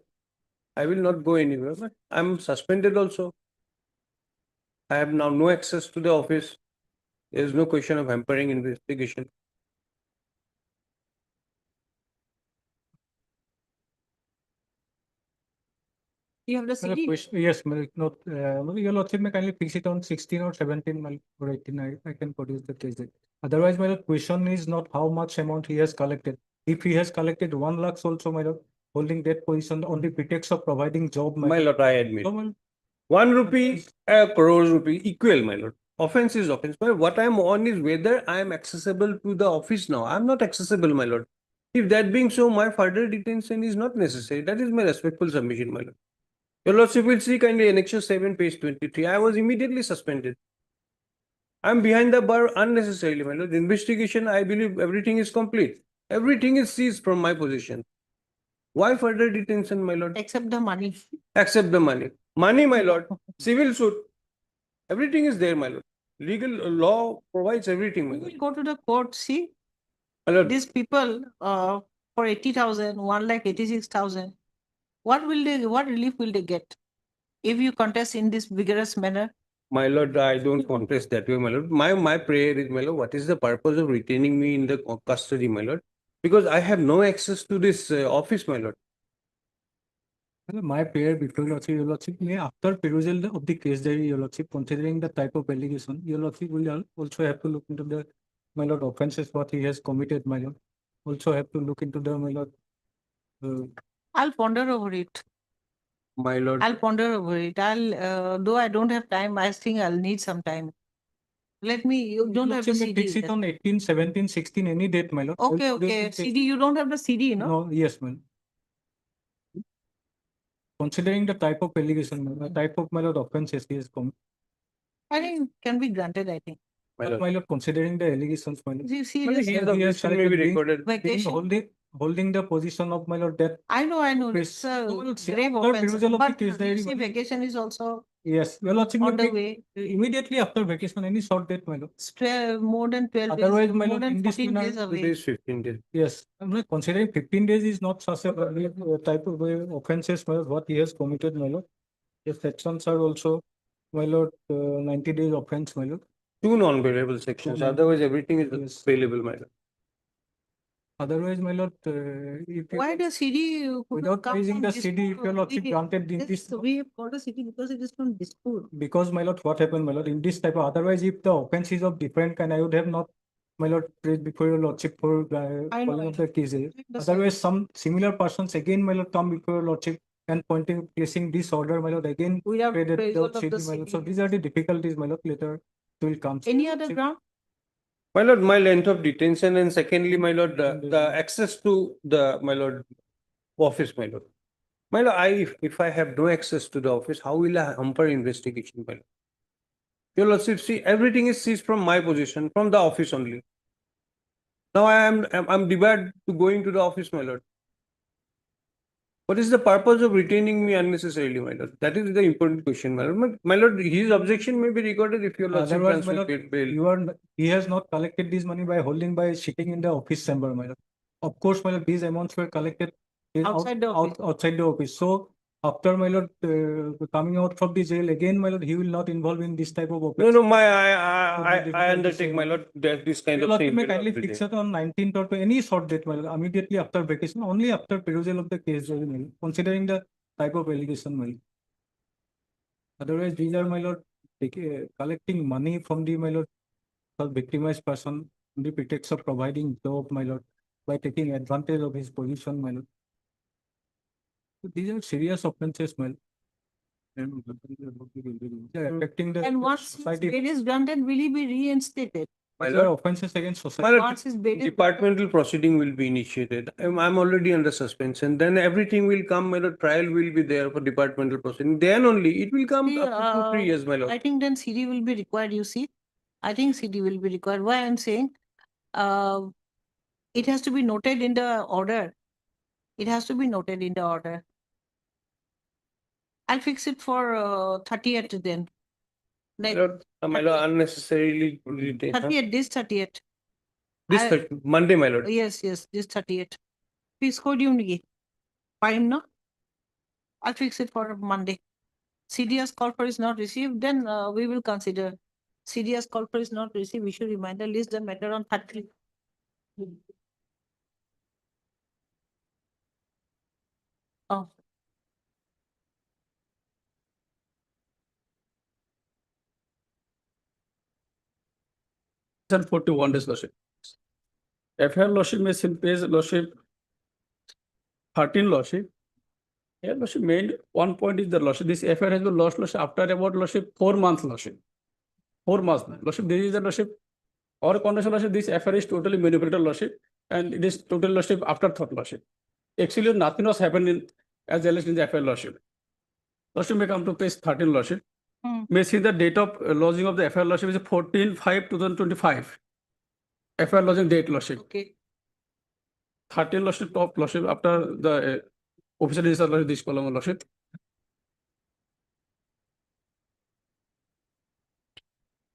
I will not go anywhere. But I'm suspended also. I have now no access to the office. There is no question of hampering investigation.
You have the
Well,
CD.
yes, well, not, well, your lordship may kindly fix it on 16 or 17 well, or 18. I can produce the case date. Otherwise, my lord, question is not how much amount he has collected. If he has collected 1 lakh also, my lord, holding that position on the pretext of providing job,
My lord, I admit.
So, well,
1 rupee, a crore rupee, equal, my lord. Offense is offense. But what I'm on is whether I am accessible to the office now. I'm not accessible, my lord. If that being so, my further detention is not necessary. That is my respectful submission, my lord. Your lordship will see kindly annexure 7, page 23. I was immediately suspended. I'm behind the bar unnecessarily, my lord. Investigation, I believe everything is complete. Everything is seized from my possession. Why further detention, my lord?
Except the money.
Accept the money. Money, my lord. Civil suit. Everything is there, my lord. Legal law provides everything, my
We
lord.
will go to the court, see.
My lord,
These people for 80,000, 1 lakh 86,000. What relief will they get if you contest in this vigorous manner?
my lord, I don't contest that way, my lord. My prayer is, my lord, what is the purpose of retaining me in the custody, my lord? Because I have no access to this office, my lord.
well, my prayer before your lordship, may after perusal of the case diary, your lordship, considering the type of allegation, your lordship will also have to look into the, my lord, offenses what he has committed, my lord. Also have to look into the, my lord,
I'll ponder over it.
My lord,
I'll ponder over it. Though I don't have time, I think I'll need some time. Let me, you don't have the
lordship may
CD.
fix it on 18, 17, 16, any date, my lord.
Okay. CD, you don't have the CD, no?
No, yes, ma'am. Considering the type of allegation, the type of, my lord, offenses he has committed.
I think can be granted, I think.
my lord.
My lord, considering the allegations, my lord.
You see,
My lord,
this
his
He has
objection may be
collected being-
recorded.
being
vacation.
holding the position of, my lord, that.
I know.
Yes.
It's a
No, well,
grave
after
offense.
perusal of the
But
case diary,
you see,
my lord.
vacation is also
Yes, well, lordship
on
may
the way.
immediately after vacation, any short date, my lord.
It's more than 12
Otherwise,
days,
my
more
lord,
than
in this
14
manner,
days away.
Today is 15 days.
yes, I'm like considering 15 days is not such a type of offenses, my lord, what he has committed, my lord. Yes, sections are also, my lord, 90 days offense, my lord.
Two non-bailable sections. Otherwise, everything is bailable, my lord.
Otherwise, my lord, if you,
Why the CD
without
come
raising
from
the CD, if your lordship granted this,
we have got a CD because it is from dispute.
because, my lord, what happened, my lord, in this type of, otherwise, if the offense is of different kind, I would have not, my lord, praised before your lordship for calling of the case. Otherwise, some similar persons again, my lord, come before your lordship and pointing, placing this order, my lord, again,
Without
traded
appraisal
without
of the
CD, my lord. So
CD.
these are the difficulties, my lord, later will come.
Any other ground?
My lord, my length of detention, and secondly, my lord, the access to the, my lord, office, my lord. My lord, if I have no access to the office, how will I hamper investigation, my lord? Your lordship, see, everything is seized from my position, from the office only. Now I'm debarred to going to the office, my lord. What is the purpose of retaining me unnecessarily, my lord? That is the important question, my lord. My lord, his objection may be recorded if your lordship
Otherwise, my
transfer
lord,
bail.
he has not collected this money by holding by sitting in the office chamber, my lord. Of course, my lord, these amounts were collected
Outside the office.
outside the office. So after my lord coming out from the jail again, my lord, he will not involve in this type of offense.
No, I undertake, my lord, that this kind
Your
of
lordship
thing.
may
will not
kindly
be
fix
there.
it on 19th or to any short date, my lord, immediately after vacation, only after perusal of the case, my lord, considering the type of allegation, my lord. Otherwise, these are, my lord, collecting money from the, my lord, for victimized person on the pretext of providing job, my lord, by taking advantage of his position, my lord. So these are serious offences, my lord. They are affecting the
And once his
society.
bail is granted, will he be reinstated?
My
These are
lord,
offences against
my
society.
lord,
Once his bail is
departmental proceeding will be initiated. I'm already under suspension. Then everything will come, my lord, trial will be there for departmental proceeding. Then only it will come
See,
up to 2-3 years, my lord.
I think then CD will be required, you see. I think CD will be required. Why I'm saying, it has to be noted in the order. It has to be noted in the order. I'll fix it for 30th then. Like
My lord, unnecessarily retain.
30th, this 30th.
This Monday, my lord.
Yes, this 30th. Please code you fine, no? I'll fix it for Monday. CDS call for is not received, then we will consider. CDS call for is not received, issue reminder, list the matter on 30. Oh.
Sir, 41 days, lordship. FIR lordship may still pays lordship 13 lordship. Yeah, lordship made one point is the lordship. This FIR has been lost lordship after about lordship 4 months lordship. 4 months. Lordship, this is the lordship. Our condition lordship, this FIR is totally manipulated lordship, and it is total lordship afterthought lordship. Actually, nothing was happening as alleged in the FIR lordship. Lordship may come to page 13 lordship. May see the date of lodging of the FIR lordship is 14/5/2025. FIR lodging date lordship.
Okay.
13 lordship top lordship after the official register lordship this column lordship.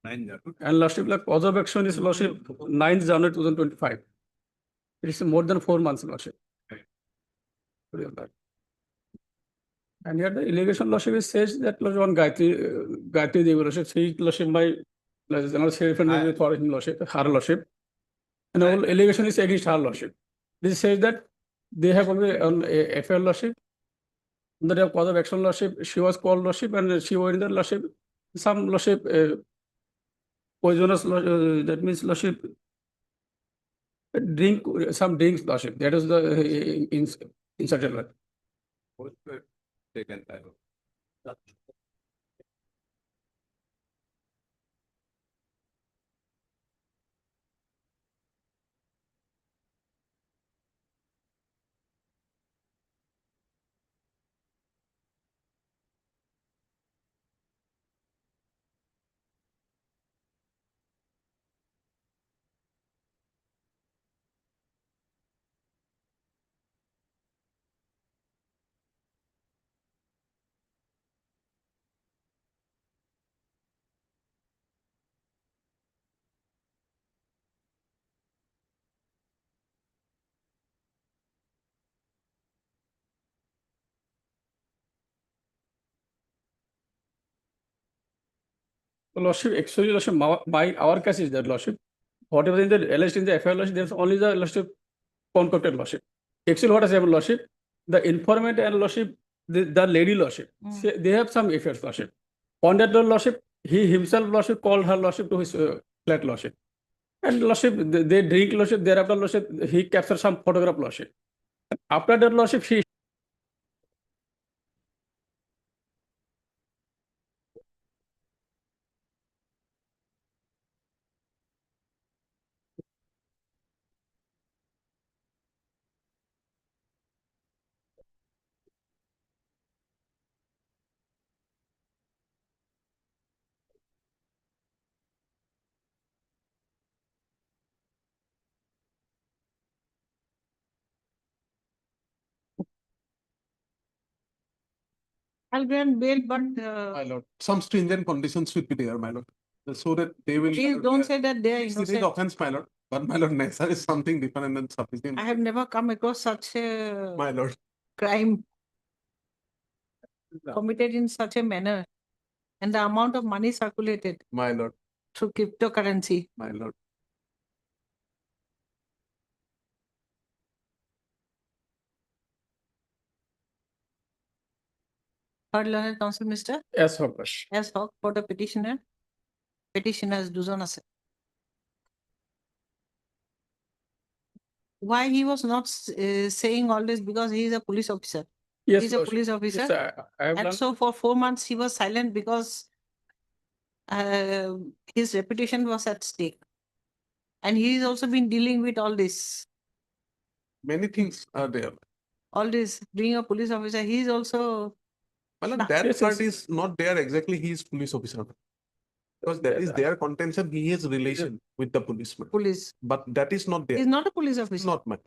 And lordship like cause of action is lordship 9th January 2025. It is more than 4 months lordship. And here the allegation lordship is says that lordship on Gayatri Devi lordship, she lordship by general sheriff and for him lordship, her lordship. And all allegation is against her lordship. This says that they have only on FIR lordship. Under the cause of action lordship, she was called lordship and she was in the lordship. Some lordship poisonous that means lordship drink some drinks lordship. That is the inserted word.
Taken.
Lordship, actually, lordship, by our case is that lordship. Whatever in the alleged in the FIR lordship, there's only the lordship concocted lordship. Actually, what has happened lordship? The informant and lordship, the lady lordship, they have some affairs lordship. On that lordship, he himself lordship called her lordship to his flat lordship. And lordship, they drink lordship, thereafter lordship, he captured some photograph lordship. After that lordship, she
I'll grant bail, but
My lord, some stringent conditions should be there, my lord, so that they will.
please don't say that they are
It is
innocent.
offense, my lord, but my lord, Nessa is something different and sufficient.
I have never come across such a
My lord.
crime committed in such a manner, and the amount of money circulated
My lord.
through cryptocurrency.
My lord.
Third learned counsel, Mr.
Yes, Hawkash.
As Hawk for the petitioner. Petitioners দুজন আছে. Why he was not saying all this? Because he is a police officer.
Yes,
He's a
Lordship.
police officer.
Yes, I have
And
done.
so for 4 months he was silent because his reputation was at stake. And he's also been dealing with all this.
Many things are there.
All this, being a police officer, he's also.
Well, that part is not there exactly. He is police officer. Because that is their contention. He has relation with the policeman.
Police.
But that is not there.
He's not a police officer.
Not much.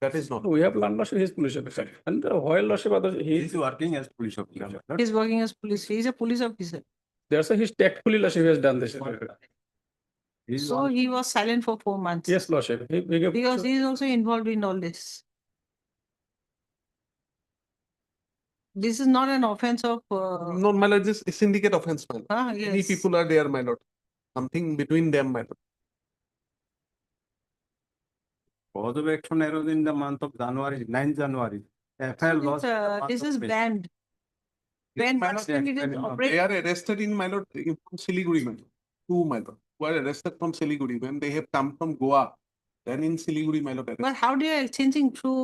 That is not.
We have learned Lordship, he is police officer. And while Lordship, he is
working as police officer.
He's working as police. He's a police officer.
There's a his tactfully Lordship has done this.
So he was silent for 4 months.
Yes, Lordship.
Because he is also involved in all this. This is not an offense of.
No, my lord, this is syndicate offense, my lord. Many
Yes.
people are there, my lord. Something between them, my lord.
Cause of action arose in the month of January, 9th January. FIR lost.
This is banned. When
My lord, they are arrested in, my lord, from Siliguri, my lord. Two, my lord, who are arrested from Siliguri when they have come from Goa. Then in Siliguri, my lord.
But how they are exchanging through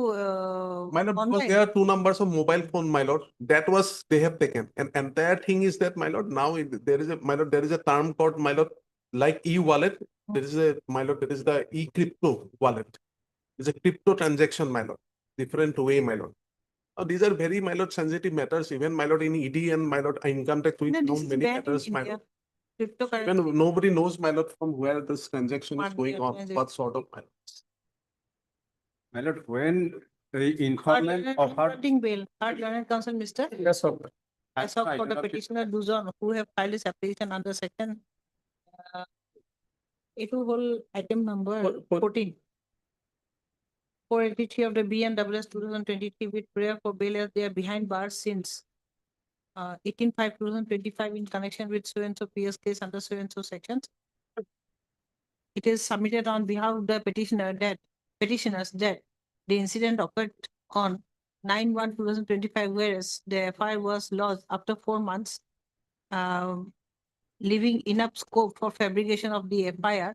My lord, because
online?
there are 2 numbers of mobile phone, my lord. That was they have taken. And entire thing is that, my lord, now there is a, my lord, there is a term called, my lord, like e-wallet. There is a, my lord, there is the e-crypto wallet. It's a crypto transaction, my lord. Different way, my lord. These are very, my lord, sensitive matters. Even, my lord, in ED and, my lord, income tax, we
No,
know
this is
many
banned in
matters, my
India.
lord.
Cryptocurrency.
Even nobody knows, my lord, from where this transaction is
Money
going on,
transaction.
what sort of, my lord.
My lord, when the informant offered.
Granting bail. Third learned counsel, Mr.
Yes, sir.
As of for the petitioner Duzon, who have filed his application under section. It will hold item number 14. 483 of the BNWS 2023 with prayer for bail as they are behind bars since 18/5/2025 in connection with so-and-so PS case under so-and-so sections. It is submitted on behalf of the petitioners that the incident occurred on 9/1/2025, whereas the FIR was lodged after 4 months, leaving enough scope for fabrication of the FIR.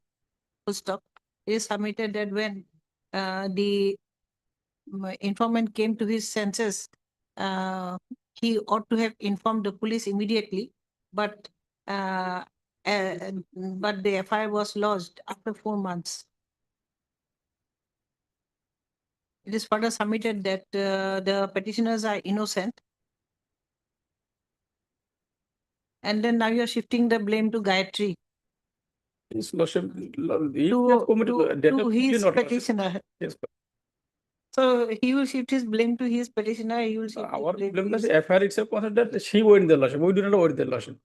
Full stop. It is submitted that when the informant came to his senses, he ought to have informed the police immediately, but the FIR was lodged after 4 months. It is further submitted that the petitioners are innocent. And then now you are shifting the blame to Gayatri.
His Lordship,
To his petitioner.
Yes,
So he will shift his blame to his petitioner. He will shift
our
his blame
blame
to
is
his-
FIR itself was that she owed the Lordship. We do not owe the Lordship.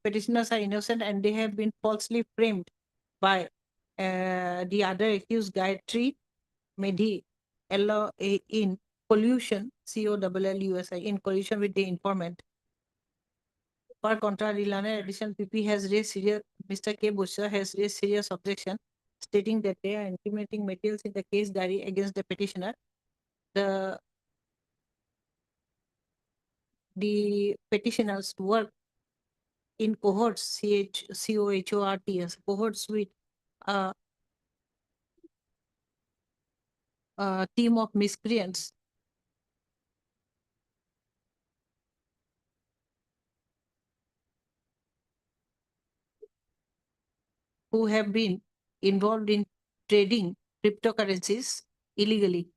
petitioners are innocent and they have been falsely framed by the other accused Gayatri Medhi in collusion, COLLUSI, in collusion with the informant. Per contra, additional PP has raised serious, Mr. K. Busher has raised serious objection, stating that they are incriminating materials in the case diary against the petitioner. The petitioners work in cohorts, COHORTS, cohorts with a team of miscreants who have been involved in trading cryptocurrencies illegally.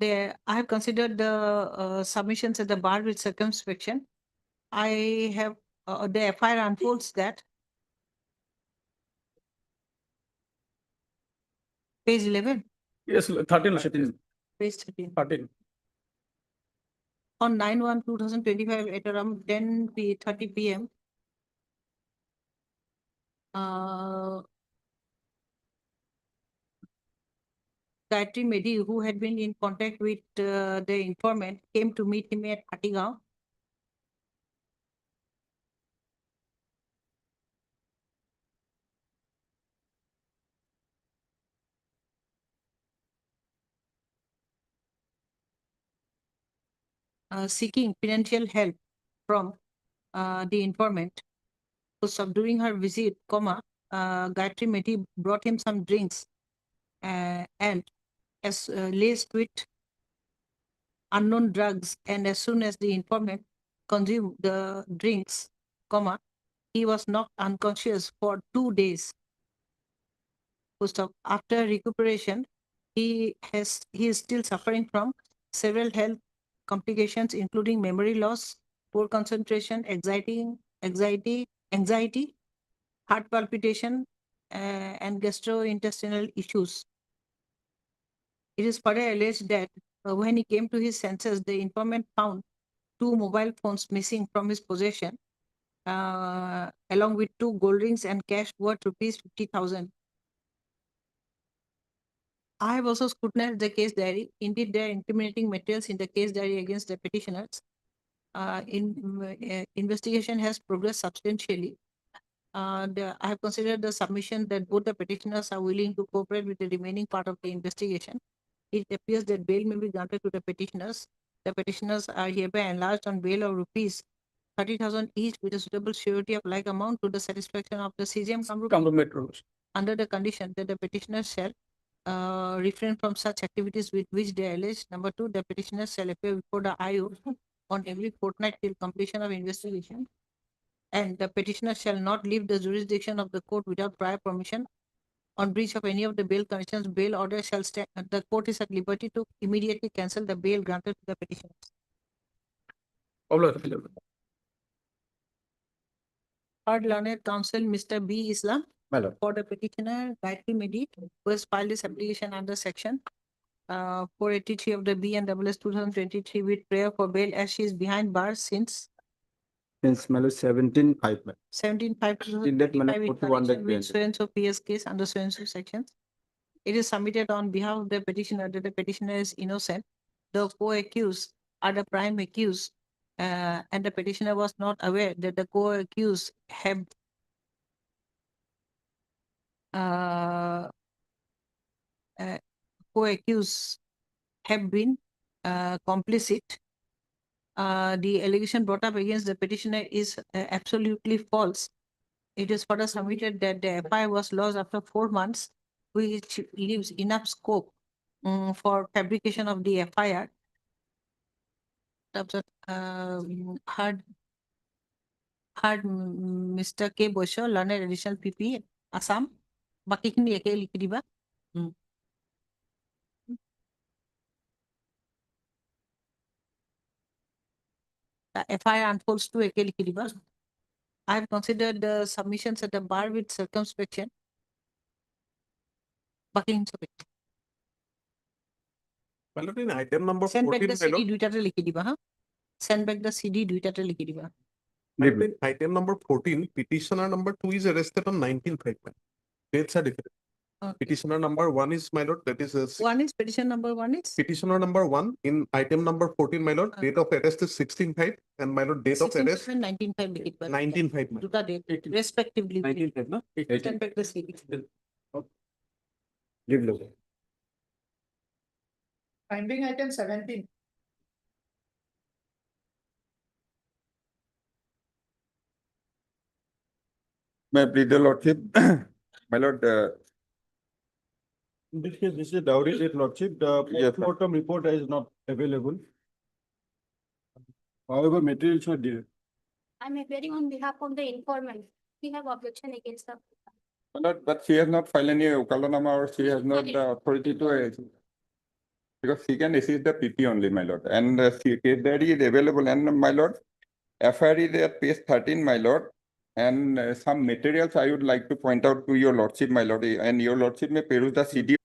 I have considered the submissions at the bar with circumspection. I have the FIR unfolds that page 11,
Yes, 13, Lordship.
page 13.
13.
On 9/1/2025 at around 10:30 p.m. Gayatri Medi, who had been in contact with the informant, came to meet him at Patigaon. Seeking financial help from the informant. So during her visit, Gayatri Medi brought him some drinks and as laced with unknown drugs. And as soon as the informant consumed the drinks, he was knocked unconscious for 2 days. After recuperation, he is still suffering from several health complications, including memory loss, poor concentration, anxiety, heart palpitation, and gastrointestinal issues. It is further alleged that when he came to his senses, the informant found 2 mobile phones missing from his possession, along with 2 gold rings and cash worth rupees 50,000. I have also scrutinized the case diary. Indeed, there are incriminating materials in the case diary against the petitioners. Investigation has progressed substantially. I have considered the submission that both the petitioners are willing to cooperate with the remaining part of the investigation. It appears that bail may be granted to the petitioners. The petitioners are hereby enlarged on bail of rupees 30,000 each with a suitable surety of like amount to the satisfaction of the CGM
Kamrup Metro.
under the condition that the petitioners shall refrain from such activities with which they are alleged. Number 2, the petitioners shall appear before the IO on every fortnight till completion of investigation. And the petitioner shall not leave the jurisdiction of the court without prior permission. On breach of any of the bail conditions, bail order shall stand. The court is at liberty to immediately cancel the bail granted to the petitioners. Third learned counsel, Mr. B. Islam, for the petitioner, Gayatri Medi, who has filed this application under section 483 of the B and WS 2023 with prayer for bail as she is behind bars since
17/5.
17/5
In that manner,
with
41
connection with
days.
so-and-so PS case under so-and-so sections. It is submitted on behalf of the petitioner that the petitioner is innocent. The co-accused are the prime accused, and the petitioner was not aware that the co-accused have co-accused have been complicit. The allegation brought up against the petitioner is absolutely false. It is further submitted that the FIR was lodged after 4 months, which leaves enough scope for fabrication of the FIR. Heard Mr. K. Bosho, learned additional PP, Assam. Bakiখিনি একে লিখি দিবা। FIR unfolds to একে লিখি দিবা। I have considered the submissions at the bar with circumspection. Bakiখিনি সবে।
Well, in item number
Send back
14,
the CD দুইটাতে লিখি দিবা হা। Send back the CD দুইটাতে লিখি দিবা।
Item number 14, petitioner number 2 is arrested on 19/5. Dates are different. Petitioner number 1 is my lord, that is
One is petition number 1 is
petitioner number 1 in item number 14, my lord, date of arrest is 16/5 and my lord, date of arrest
19/5 লিখি দিবা।
19/5.
দুটা date respectively.
19/5 না?
Send back the CD.
Finding item 17.
May I plead the lordship? My lord, in this case, this is a dowry case, lordship. The postmortem report is not available. However, materials are there.
I'm appearing on behalf of the informant. We have objection against the.
My lord, but she has not filed any ukalanama or she has not the authority to.
Because she can assist the PP only, my lord, and case diary is available, and my lord, FIR is at page 13, my lord, and some materials I would like to point out to your lordship, my lord, and your lordship may peruse the CD.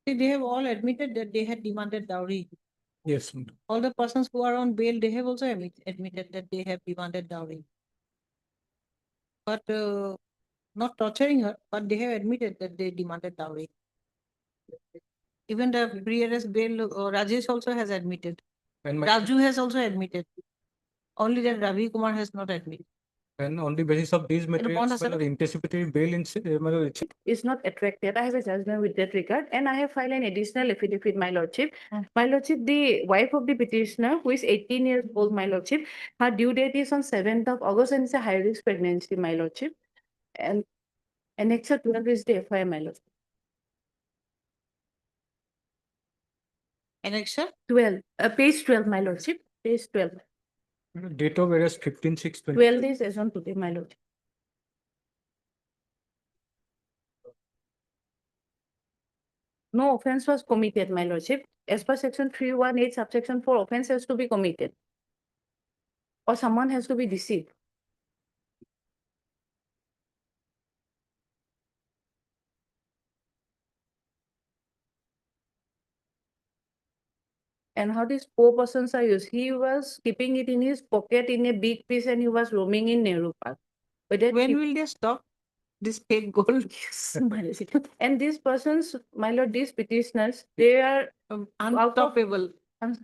They have all admitted that they had demanded dowry.
Yes.
All the persons who are on bail, they have also admitted that they have demanded dowry. But not torturing her, but they have admitted that they demanded dowry. Even the pre-arrest bail, Rajesh also has admitted.
And
Raju has also admitted. Only that Ravi Kumar has not admitted.
And on the basis of these materials,
sir.
anticipatory bail
Is not attracted. I have a judgment with that regard, and I have filed an additional affidavit, my lordship. My lordship, the wife of the petitioner, who is 18 years old, my lordship, her due date is on 7th of August and it's a high-risk pregnancy, my lordship. And Annexure 12 is the FIR, my lordship.
Annexure?
12, page 12, my lordship, page 12.
Date of arrest 15/6/20.
12 days as on today, my lordship. No offense was committed, my lordship. As per section 318, subsection 4, offense has to be committed. Or someone has to be deceived. and how these 4% are used. He was keeping it in his pocket in a big piece and he was roaming in Nehru Park.
When will they stop this fake gold?
And these persons, my lord, these petitioners, they are
Unstoppable. When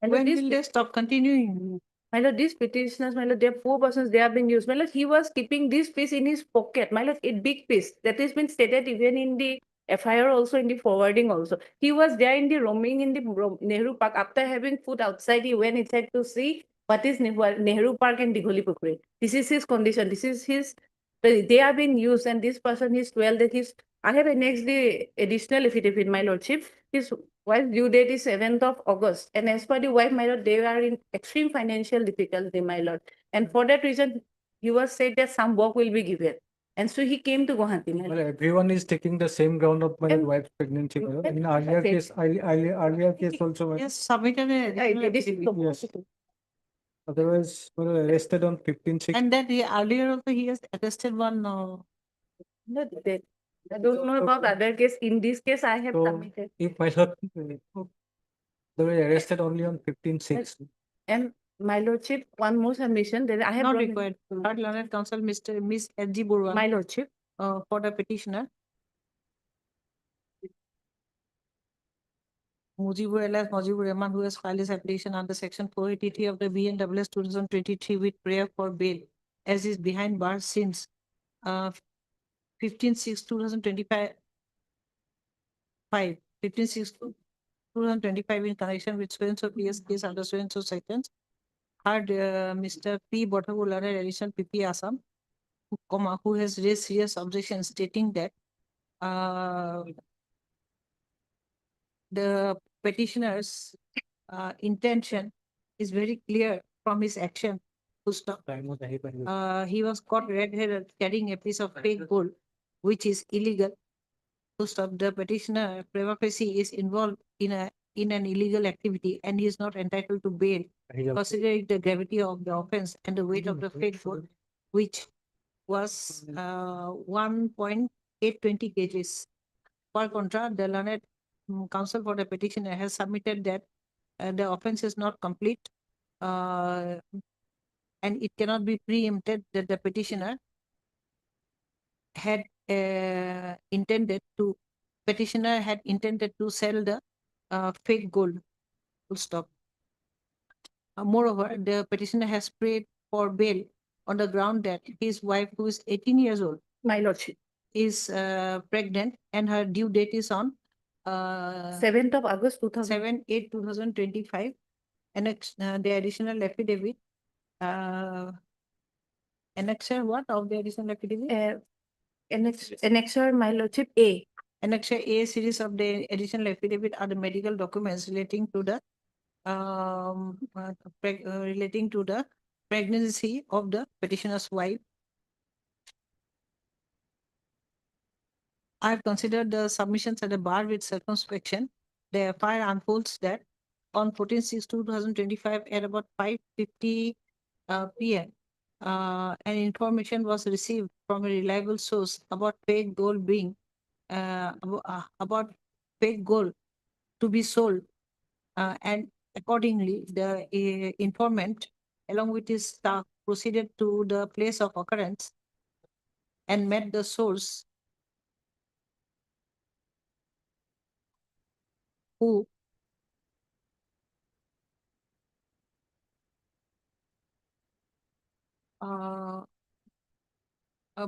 will they stop continuing?
My lord, these petitioners, my lord, they are 4%, they have been used. My lord, he was keeping this piece in his pocket. My lord, a big piece. That has been stated even in the FIR also, in the forwarding also. He was there in the roaming in the Nehru Park. After having food outside, he went inside to see what is Nehru Park and Digholi Pukhuri. This is his condition. This is his, they have been used, and this person is 12 that he's, I have annexed the additional affidavit, my lordship. His wife's due date is 7th of August. And as per the wife, my lord, they are in extreme financial difficulty, my lord. And for that reason, he was said that some work will be given. And so he came to Guwahati. My
Well,
lord.
everyone is taking the same ground of my wife's pregnancy. My lord. In earlier case, earlier case also. My lord.
Yes, submitted an additional affidavit.
Yes.
Otherwise, well, arrested on 15/6.
And then earlier also he has attested one.
No, I don't know about other case. In this case, I have
So,
submitted.
if my lord, they were arrested only on 15/6.
And my lordship, one more submission that I have
Not
brought in-
required. Third learned counsel, Miss S.G. Burwan.
My lordship.
For the petitioner. Mujibur alias Mujibur Rahman, who has filed his application under section 483 of the BNWS 2023 with prayer for bail, as is behind bars since 15/6/2025, 15/6/2025 in connection with so PS case under so sections. Heard Mr. P. Bothagular, additional PP Assam, who has raised serious objections stating that the petitioner's intention is very clear from his action. Full stop. He was caught red-handed carrying a piece of fake gold, which is illegal. Full stop. The petitioner prima facie is involved in an illegal activity and he is not entitled to bail, considering the gravity of the offense and the weight of the fake gold, which was 1.820 kgs. Per contra, the learned counsel for the petitioner has submitted that the offense is not complete and it cannot be preempted that the petitioner had intended to sell the fake gold. Full stop. Moreover, the petitioner has prayed for bail on the ground that his wife, who is 18 years old,
my lordship,
is pregnant and her due date is on
7th of August
7/8/2025. And the additional affidavit, annexure what of the additional affidavit?
Annexure, my lordship, A.
Annexure A series of the additional affidavit are the medical documents relating to the pregnancy of the petitioner's wife. I have considered the submissions at the bar with circumspection. The FIR unfolds that on 14/6/2025 at about 5:50 p.m. An information was received from a reliable source about fake gold being about fake gold to be sold, and accordingly, the informant, along with his staff, proceeded to the place of occurrence and met the source, who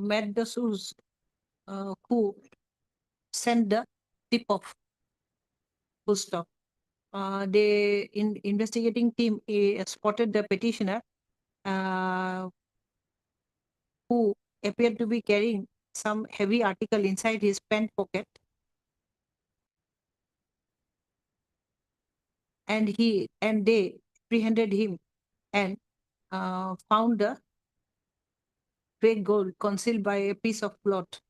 met the source who sent the tip off. Full stop. The investigating team spotted the petitioner who appeared to be carrying some heavy article inside his pant pocket, and they apprehended him and found the fake gold concealed by a piece of cloth.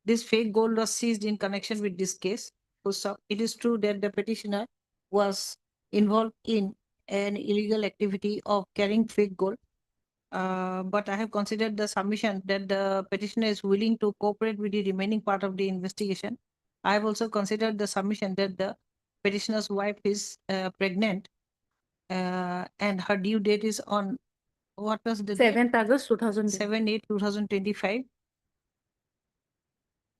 This fake gold was seized in connection with this case. So it is true that the petitioner was involved in an illegal activity of carrying fake gold. But I have considered the submission that the petitioner is willing to cooperate with the remaining part of the investigation. I have also considered the submission that the petitioner's wife is pregnant and her due date is on, what was the date?
7th August 2000.
7/8/2025.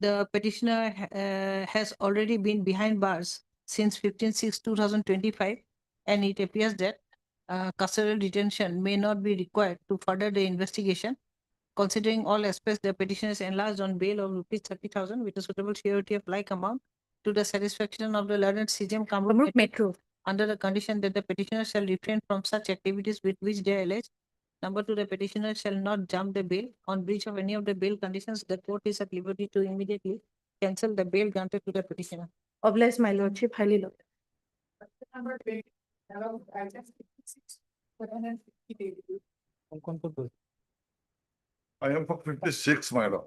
The petitioner has already been behind bars since 15/6/2025, and it appears that custodial detention may not be required to further the investigation. Considering all aspects, the petitioner is enlarged on bail of ₹30,000 with a suitable surety of like amount to the satisfaction of the learned CJM Kamrup
Metro.
under the condition that the petitioner shall refrain from such activities with which they are alleged. Number two, the petitioner shall not jump the bail. On breach of any of the bail conditions, the court is at liberty to immediately cancel the bail granted to the petitioner.
Obliged, my lordship, highly low.
I am for 56, my lord.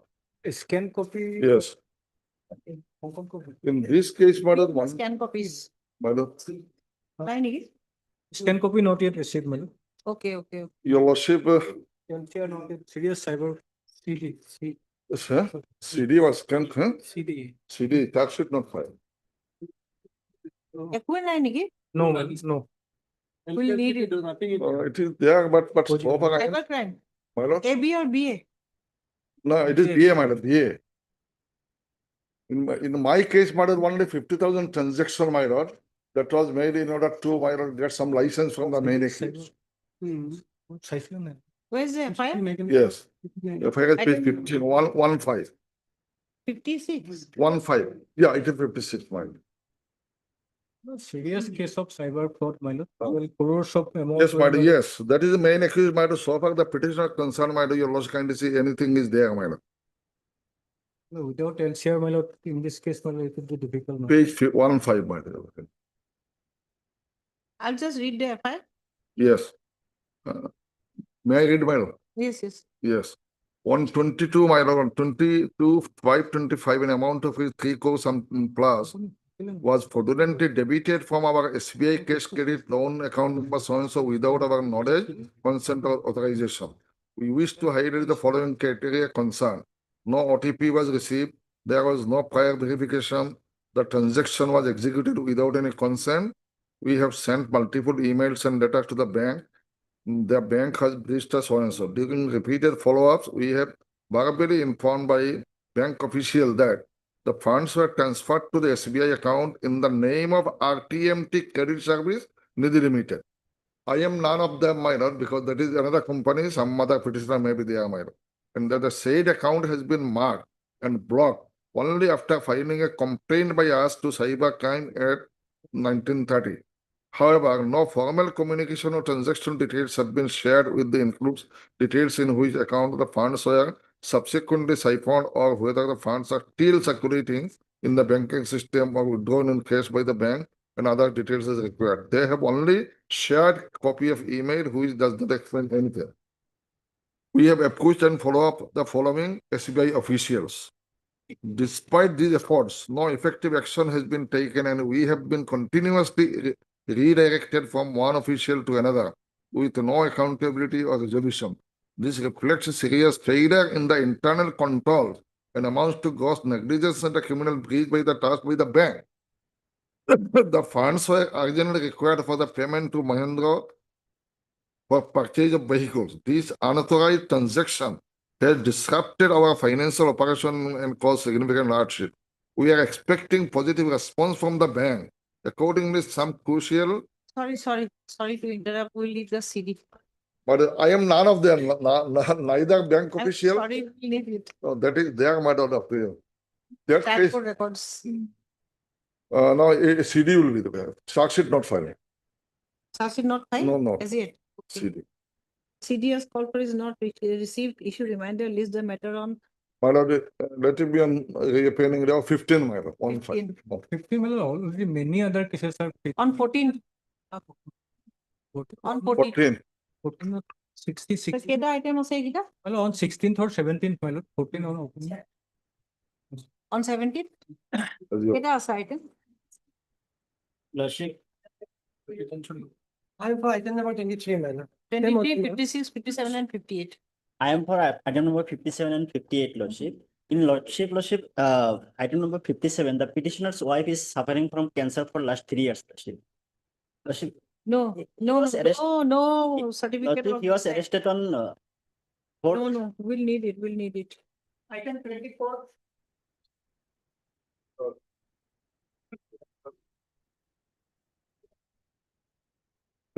Scan copy.
Yes. In this case, my lord, one,
Scan copies.
my lord,
Fine.
Scan copy not yet received, madam.
Okay, okay, okay.
your lordship,
LCR not yet. Serious cyber CD.
sir, CD was scanned, huh?
CD.
CD, tax sheet not filed.
একোৱে নাই নেকি?
No, madam, no.
We'll need it.
It is there, but so far,
Cyber crime.
my lord,
AB or BA?
no, it is BA, my lord, BA. In my case, my lord, only 50,000 transaction, my lord, that was made in order to, my lord, get some license from the main account.
Where's the FIR?
Yes. FIR is page 15, 115.
56.
15. Yeah, it is 56, my lord.
Serious case of cyber fraud, my lord. Well, crores of amount.
Yes, my lord, yes, that is the main accused, my lord. So far, the petitioner concerned, my lord, your lordship kindly see anything is there, my lord.
No, without LCR, my lord, in this case, my lord, it would be difficult. no?
Page 15, my lord.
I'll just read the FIR.
Yes. May I read, my lord?
Yes, yes.
Yes. 122, my lord, 22,525 in amount of 3 crore something plus was fraudulently debited from our SBI cash credit loan account number so and so without our knowledge, consent or authorization. We wish to highlight the following criteria concern. No OTP was received. There was no prior verification. The transaction was executed without any consent. We have sent multiple emails and letters to the bank. The bank has breached us so and so. During repeated follow-ups, we have verbally informed by bank official that the funds were transferred to the SBI account in the name of RTMT Credit Service Nidhi Limited. I am none of them, my lord, because that is another company, some other petitioner may be there, my lord. And that the said account has been marked and blocked only after filing a complaint by us to cybercrime at 1930. However, no formal communication or transaction details have been shared with the includes details in which account the funds were subsequently siphoned or whether the funds are still circulating in the banking system or withdrawn in cash by the bank and other details as required. They have only shared copy of email which does not explain anything. We have approached and follow up the following SBI officials. Despite these efforts, no effective action has been taken and we have been continuously redirected from one official to another with no accountability or resolution. This reflects a serious failure in the internal control and amounts to gross negligence and a criminal breach by the task by the bank. The funds were urgently required for the payment to Mahindra for purchase of vehicles. This unauthorized transaction has disrupted our financial operation and caused significant hardship. We are expecting positive response from the bank. Accordingly, some crucial.
Sorry to interrupt. We'll leave the CD.
But I am none of them, neither bank
I'm
official.
sorry, we'll leave it.
No, that is their matter of the. That
Tag
case,
for records.
no, a CD will be there. Charge sheet not filed.
Charge sheet not filed?
No.
As yet. Okay.
CD.
CDS call for is not received. Issue reminder, list the matter on
My lord, let it be on reopening there 15, my lord, 15.
50 million, already many other cases are.
On 14. On 14.
14 or 66.
So, keda item ase ekita?
Well, on 16th or 17th, my lord, 14 on opening.
On 17th? Keda ase item?
I have item number 23, man.
23, 56, 57, and 58.
I am for item number 57 and 58, Lordship. In Lordship, item number 57, the petitioner's wife is suffering from cancer for last 3 years, Lordship. Lordship,
No, no certificate.
Lordship, he was arrested on
No, we'll need it.
Item 24.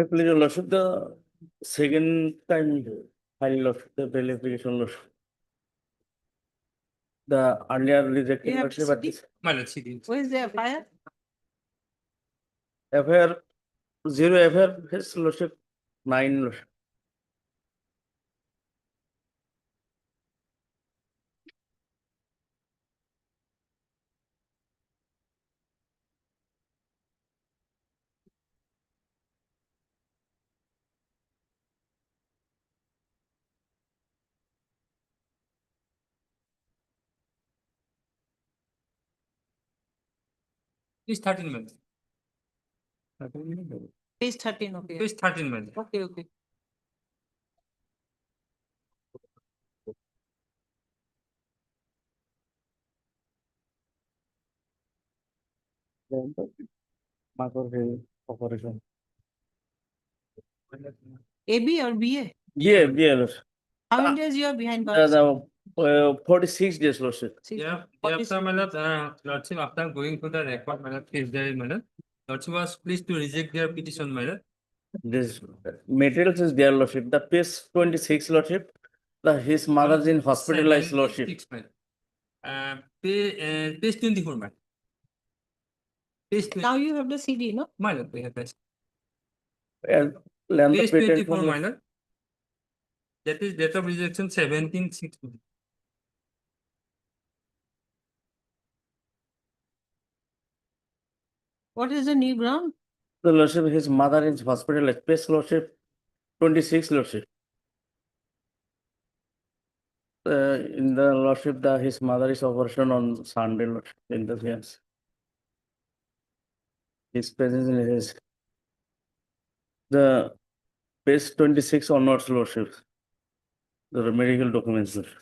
Please, your lordship, the second time filing of the bail application, lordship. The earlier rejected
You have
lordship, but
CD? Where is the FIR?
FIR, 0 FIR, his lordship, 9 lordship.
Page 13, ma'am.
Page 13, okay.
Page 13, ma'am.
Okay.
Operation.
AB or BA?
Yeah, lordship.
How many days you are behind bars?
46 days, lordship.
Yeah, after my lordship, after going to the record, my lord, case there, my lord, lordship was pleased to reject their petition, my lord.
This materials is there, lordship. The page 26, lordship. His mother is in hospitalized, lordship.
Page 24, man.
Now you have the CD, no?
My lord, we have this.
And
Page 24, my lord. That is date of rejection 17/6.
What is the new ground?
The lordship, his mother is hospitalized. Page, lordship, 26, lordship. In the lordship, his mother is operation on Sunday, lordship, in the sense. His presence in his. The page 26 onwards, lordship. The medical documents, lordship.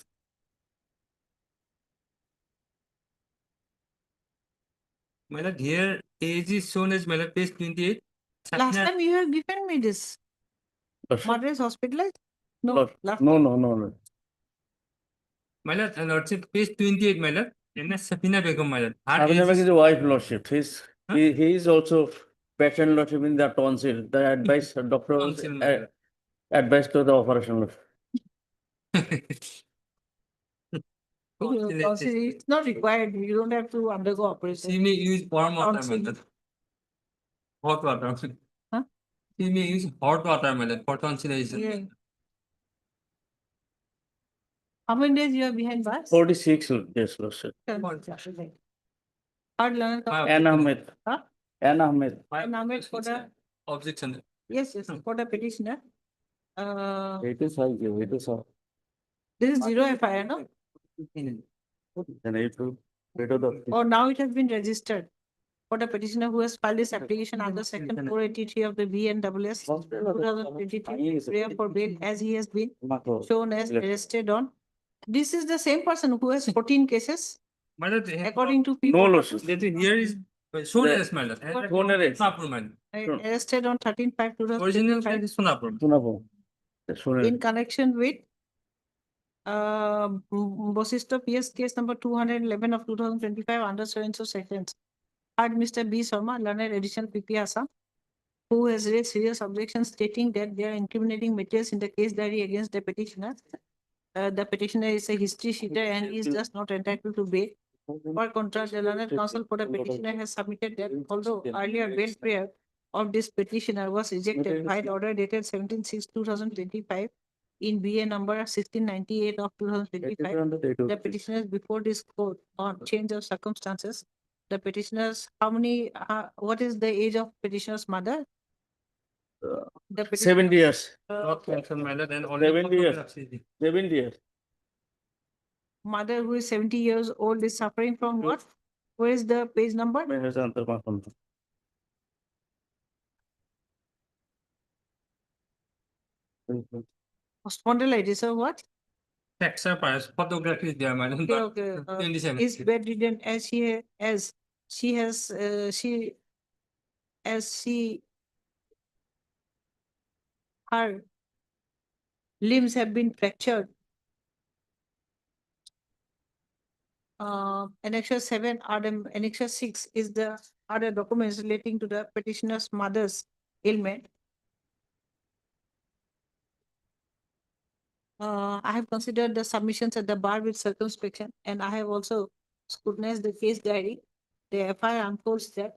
My lord, here age is shown as my lord, page 28.
Last time you have given me this. Mother is hospitalized? No.
No.
My lord, lordship, page 28, my lord. And Safina Begum, my lord. Her
Safina
age
Begum
is
is the wife, lordship. He is also patient, lordship, in the tonsil. The advice, doctor
Tonsil, my lord.
advice to the operation, lordship.
It's not required. You don't have to undergo operation.
She may use warm water, my
Tonsil.
lord. Hot water.
Huh?
She may use hot water, my lord, for tonsilization.
Yeah. How many days you are behind bars?
46 days, lordship.
Hard learner.
Ann Ahmed.
Huh?
Ann Ahmed.
And Ahmed for the
Objection.
yes, for the petitioner.
It is high.
This is 0 FIR, no?
Then April.
Or now it has been registered for the petitioner who has filed this application under section 483 of the BNWS 2023 prayer for bail as he has been shown as arrested on. This is the same person who has 14 cases
My lord,
according to people.
No, lordship.
that is here is shown as my lord.
Shown as-
Sonapur, my lord.
Arrested on 13/5/2025
Original that is Sonapur.
in connection with Bosisto PS case number 211 of 2025 under so and so sections. Heard Mr. B. Sharma, learned additional PP Assam, who has raised serious objections stating that there are incriminating materials in the case diary against the petitioner. The petitioner is a history sheeter and is thus not entitled to bail. For contrast, the learned counsel for the petitioner has submitted that although earlier bail prayer of this petitioner was rejected by order dated 17/6/2025 in BA number 1698 of 2025, the petitioners before this court on change of circumstances. The petitioners, what is the age of petitioner's mother? The
70 years.
Not mentioned, my lord, and only
70 years.
subsidy.
70 years.
Mother who is 70 years old is suffering from what? Where is the page number? Spondylitis or what?
Texture price, photography is there, madam.
Okay,
but
okay.
27.
Is bedridden as she has her limbs have been fractured. Annexure 7 Annexure 6 is the other documents relating to the petitioner's mother's ailment. I have considered the submissions at the bar with circumspection, and I have also scrutinized the case diary. The FIR unfolds that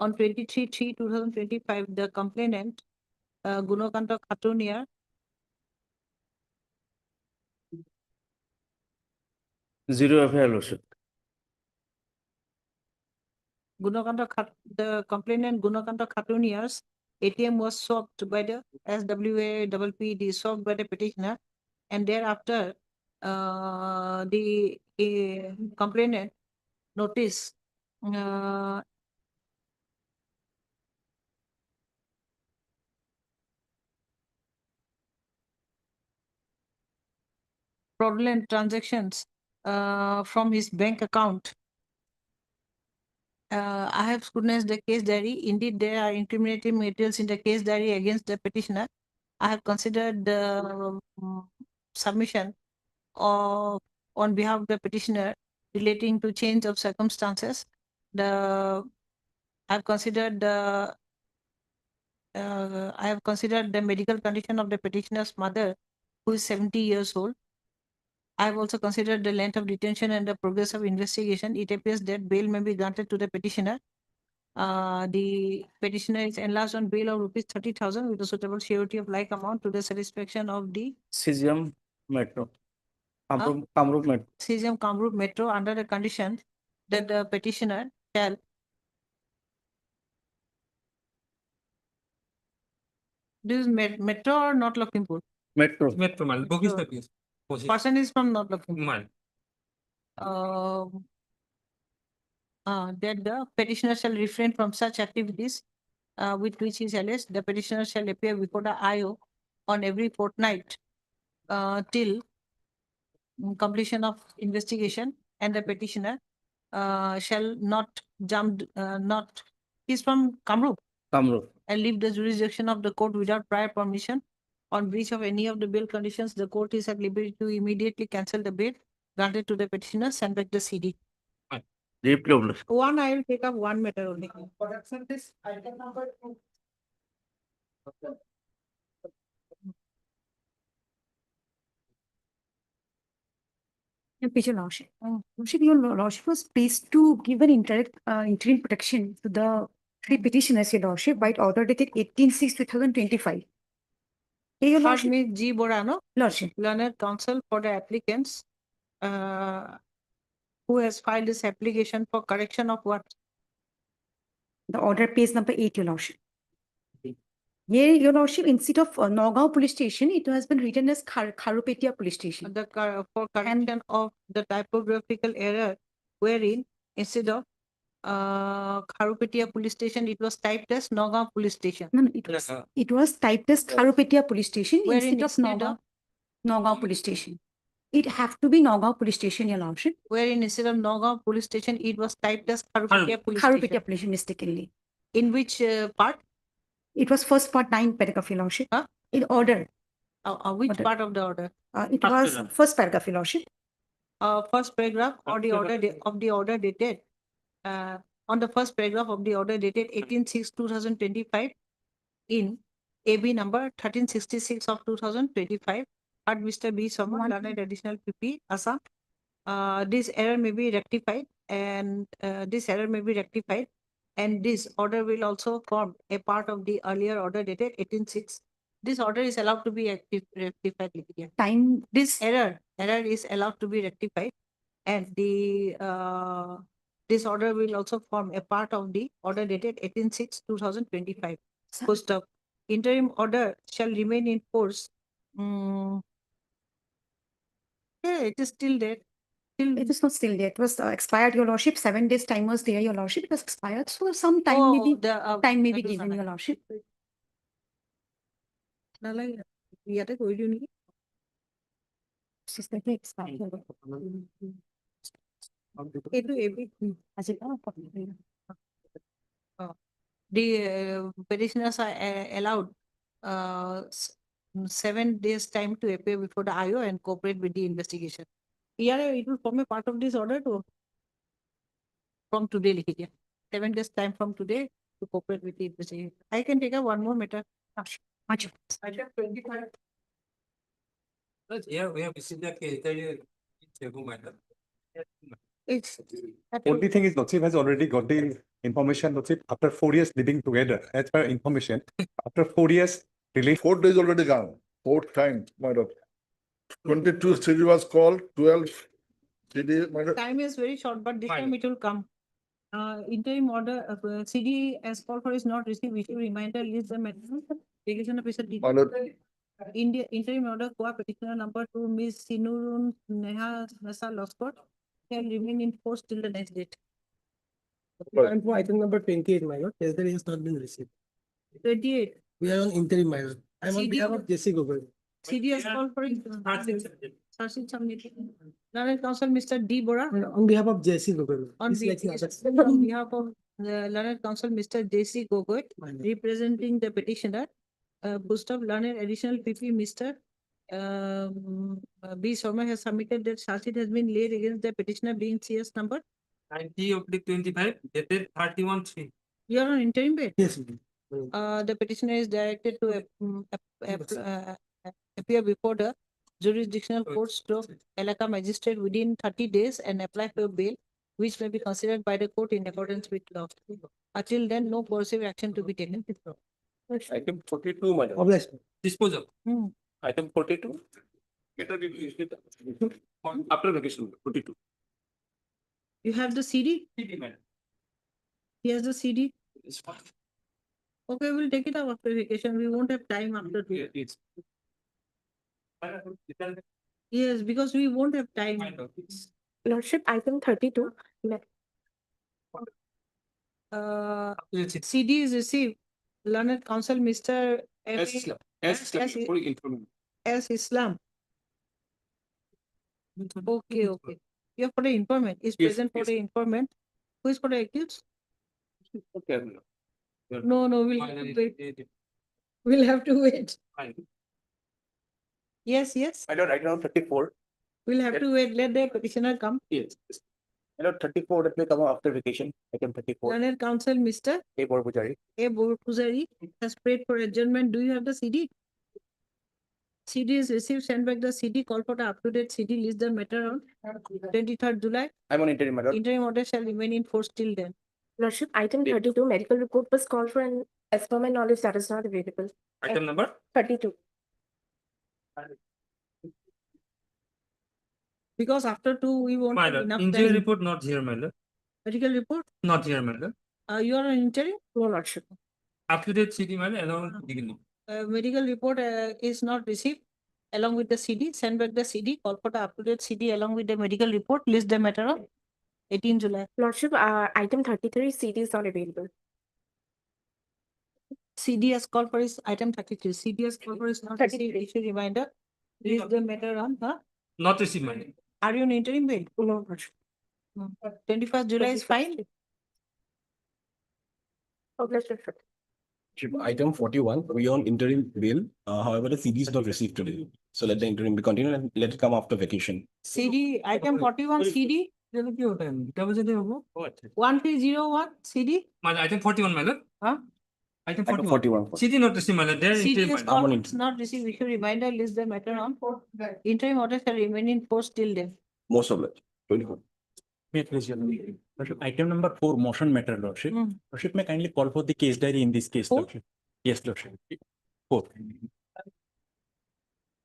on 23/3/2025, the complainant, Gunokanta Khatunia,
Zero FIR, Lordship.
The complainant Gunokanta Khatunia's ATM was swapped by the SWAPPD, swapped by the petitioner, and thereafter the complainant notice fraudulent transactions from his bank account. I have scrutinized the case diary. Indeed, there are incriminating materials in the case diary against the petitioner. I have considered the submission of on behalf of the petitioner relating to change of circumstances. I have considered the medical condition of the petitioner's mother, who is 70 years old. I have also considered the length of detention and the progress of investigation. It appears that bail may be granted to the petitioner. The petitioner is enlarged on bail of rupees 30,000 with a suitable surety of like amount to the satisfaction of the
CGM Metro. Kamrup Metro.
CGM Kamrup Metro under the condition that the petitioner shall this is Metro or not Lakhimpur?
Metro.
Metro, madam. Bogis the case.
Person is from not Lakhimpur.
Madam.
That the petitioner shall refrain from such activities with which he is alleged. The petitioner shall appear before the IO on every fortnight till completion of investigation, and the petitioner shall not he's from Kamrup.
Kamrup.
And leave the jurisdiction of the court without prior permission. On breach of any of the bail conditions, the court is at liberty to immediately cancel the bail granted to the petitioner, send back the CD.
Deeply obliged.
One, I will take up one matter only.
For accept this item number 2.
Your Lordship. Lordship, your Lordship was pleased to give an interim protection to the three petitioners, your Lordship, by order dated 18/6/2025. Your
First,
Lordship.
Ms. G. Borano,
Lordship.
learned counsel for the applicants who has filed this application for correction of what?
The order page number 8, your Lordship. Here, your Lordship, instead of Nagaon Police Station, it has been written as Kharupetia Police Station.
For correction of the typographical error, wherein instead of Kharupetia Police Station, it was typed as Nagaon Police Station.
No, it was typed as Kharupetia Police Station
Wherein
instead of Nagaon Police Station. It have to be Nagaon Police Station, your Lordship.
Wherein instead of Nagaon Police Station, it was typed as Kharupetia Police Station.
Kharupetia Police Station mistakenly.
In which part?
It was first part 9 paragraph, your Lordship. In order.
Which part of the order?
It was first paragraph, your Lordship.
First paragraph of the order dated on the first paragraph of the order dated 18/6/2025 in AB number 1366 of 2025 at Mr. B. Sharma, learned additional PP, Assam. This error may be rectified, and this order will also form a part of the earlier order dated 18/6. This order is allowed to be rectified. This error is allowed to be rectified, and this order will also form a part of the order dated 18/6/2025. Post of interim order shall remain in force. Yeah, it is still there.
It is not still there. It was expired, your Lordship. 7 days time was there, your Lordship. It was expired. So some time may be given, your Lordship.
নালাগে ইয়াতে কৰি দিওঁ নেকি?
System expire.
এইটো AB
As it
the petitioners are allowed 7 days time to appear before the IO and cooperate with the investigation. Here it will form a part of this order to from today, likhi diya. 7 days time from today to cooperate with the investigation. I can take up one more matter.
Much.
Item 25. Here we have received the case.
It's
Only thing is Lordship has already got the information, Lordship, after 4 years living together, as per information, after 4 years really
4 days already gone, 4th time, my lord. 22 CD was called, 12 CD, my lord.
time is very short, but this time it will come. Interim order CD as called for is not received. Issue reminder list the application officer.
My lord.
India interim order petitioner number 2 Ms. Sinurun Neha Nasa Loskot shall remain in force till the next date.
And for item number 28, my lord, as there has not been received.
28.
We are on interim, my lord. I'm on
CD
behalf of Jesse Gogoi.
CD has called for Sarsit submitted. Learned Counsel Mr. D. Bora.
On behalf of Jesse Gogoi.
On
It's like
behalf
others.
on behalf of the Learned Counsel Mr. J.C. Gogoi, representing the petitioner, boost of Learned additional PP Mr. B. Sharma has submitted that Sarsit has been laid against the petitioner being CS number
90/25 dated 31/3.
You are on interim bed.
Yes.
The petitioner is directed to appear before the jurisdictional court stroke Elaka magistrate within 30 days and apply for bail, which may be considered by the court in accordance with law. Until then, no coercive action to be taken.
Item 42, my lord.
Obliged.
Disposal.
Item 42. After vacation, 42.
You have the CD?
CD, madam.
He has the CD.
It's fine.
Okay, we'll take it up after vacation. We won't have time after two.
It's
Yes, because we won't have time.
Lordship, item 32.
CD is received. Learned Counsel Mr.
S. Islam. S. Islam. Fully informed.
S. Islam. Okay, okay. You are for the informant. Is
Yes,
present for
yes.
the informant. Who is for the accused?
Okay.
No, we'll have to wait. We'll have to wait. Yes.
I don't write down 34.
We'll have to wait. Let the petitioner come.
Yes. I know 34 that may come after vacation. Item 34.
Learned Counsel Mr.
A. Borpujari.
A. Borpujari has prayed for adjournment. Do you have the CD? CD is received. Send back the CD. Call for the up-to-date CD. List the matter on 23rd July.
I'm on interim, my lord.
Interim order shall remain in force till then.
Lordship, item 32, medical report was called for, and as per my knowledge, that is not available.
Item number
32.
Because after two, we won't
My
have
lord,
enough
injury
time.
report not here, my lord.
Medical report?
Not here, my lord.
You are an interim?
No, Lordship.
Up to date CD, my lord, along with beginning.
Medical report is not received along with the CD. Send back the CD. Call for the up-to-date CD along with the medical report. List the matter on 18 July.
Lordship, item 33, CD is not available.
CD has called for is item 33. CD has called for is not received. Issue reminder. List the matter on,
Not received, my lord.
Are you on interim bail?
No, Lordship.
21st July is fine.
Item 41, we are on interim bail. However, the CD is not received today. So let the interim be continued and let it come after vacation.
CD, item 41 CD.
What?
1301 CD.
My lord, item 41, my lord. Item 41.
41.
CD not received, my lord. There is
CD
interim,
is
my lord.
called, not received. Issue reminder. List the matter on. Interim order shall remain in force till then.
Most of it. 24.
May I please, Your Lordship? Lordship, item number 4, motion matter, Lordship. Lordship, may I kindly call for the case diary in this case, Lordship? Yes, Lordship. 4.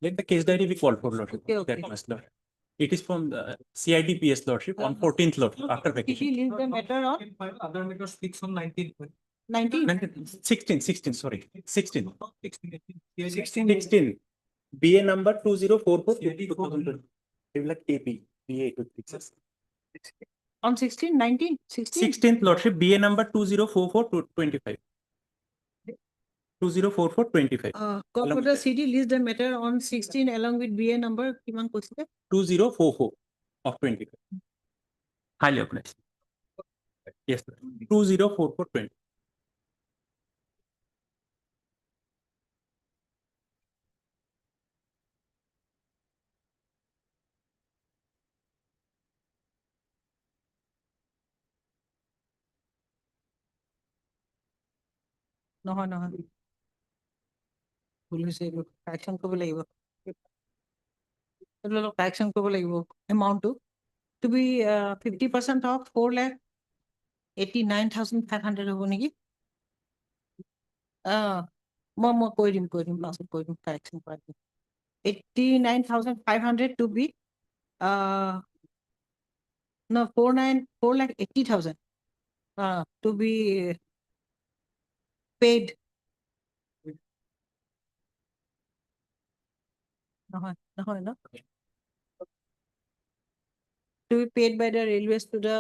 Let the case diary be called for, Lordship.
Okay.
That must, Lordship. It is from the CIDPS, Lordship, on 14th, Lordship, after vacation.
CD list the matter on
Other matters speaks on 19.
19.
16, sorry. 16. 16. BA number 2044. Like AP. BA 236.
On 16, 19, 16.
16th, Lordship, BA number 2044 to 25.
204425.
Court
Along with
order
that.
CD list the matter on 16 along with BA number কিমান কৈছিলে?
2044 of 25. Highly obliged. Yes, sir. 204420.
নহয় নহয় ভুল হৈছে এইবোৰ correction কৰিব লাগিব এইটো অলপ কাৰেকশ্যন কৰিব লাগিব এমাউণ্টটো টু বি 50% অফ 4,89,500 হ'ব নেকি মই কৈ দিম পাছত কৈ দিম কাৰেকশ্যন কৰাই দিম 89,500 to be no 4,80,000 to be paid নহয় no to be paid by the railways to the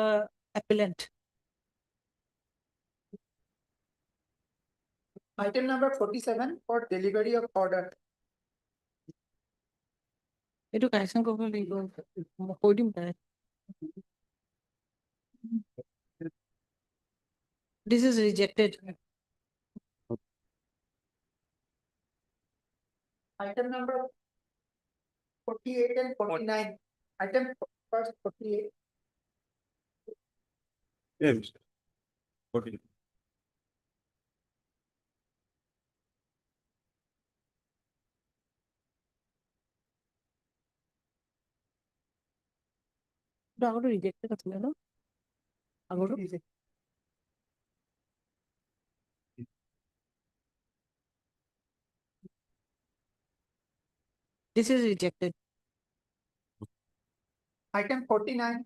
appellant.
Item number 47 for delivery of order.
এইটো কাৰেকশ্যন কৰিব লাগিব মই কৈ দিম তাই This is rejected.
Item number 48 and 49. Item first 48.
Yeah, Mr. 14.
এইটো আগতে ৰিজেক্টেড আছিলে ন আগতে This is rejected.
Item 49.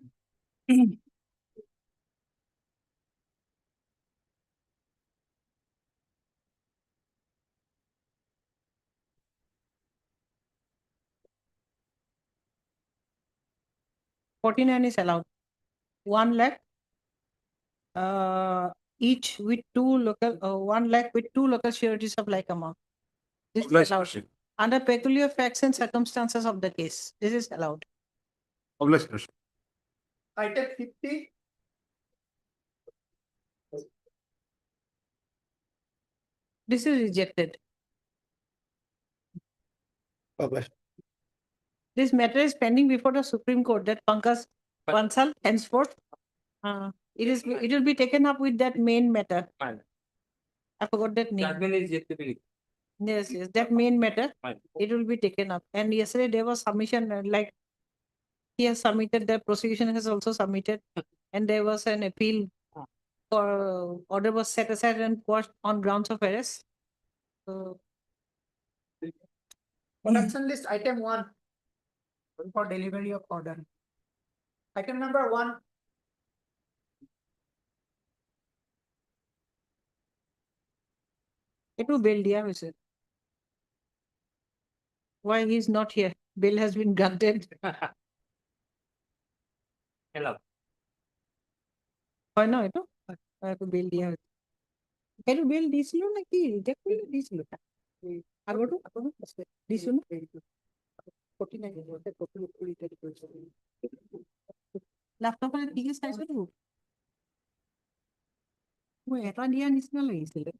$49 is allowed. 1 lakh each with 1 lakh with 2 local sureties of like amount. This is allowed. Under peculiar facts and circumstances of the case, this is allowed.
Item 50.
This is rejected. This matter is pending before the Supreme Court that Pankaj Bansal henceforth it will be taken up with that main matter. I forgot that name. Yes, that main matter. It will be taken up. And yesterday there was submission like he has submitted, the prosecution has also submitted, and there was an appeal for order was set aside and quashed on grounds of arrest. So
Production list item 1 for delivery of order. Item number 1.
it will bail dia hoise. Why he is not here? Bail has been granted.
Hello.
হয় ন এইটো একো বিল দিয়া হৈছে সেইটো বিল দিছিলো নেকি reject কৰিলে দিছিলো আগৰটো আছে দিছো ন 49 লেপটপত ঠিকে চাইছো তো মই এটা দিয়া নিচিনা লাগিছিলে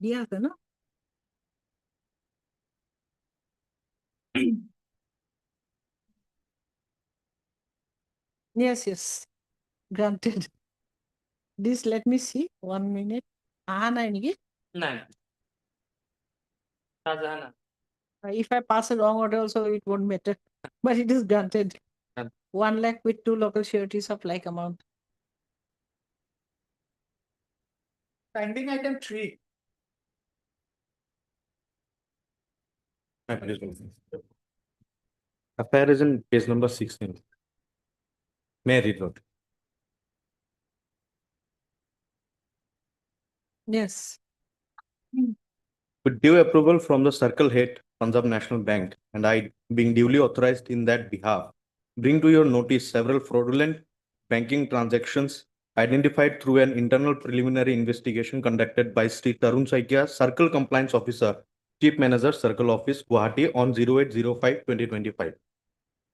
দিয়া আছে ন yes granted. This let me see 1 minute নাই নেকি
নাই Shahjahana.
If I pass a wrong order also it won't matter but it is granted. 1 lakh with 2 local sureties of like amount.
Pending item 3.
Affair is in page number 16. May I read out?
Yes.
With due approval from the circle head, Punjab National Bank, and I, being duly authorized in that behalf, bring to your notice several fraudulent banking transactions identified through an internal preliminary investigation conducted by Sri Tarun Saikia, Circle Compliance Officer, Chief Manager, Circle Office, Guwahati on 08/05/2025.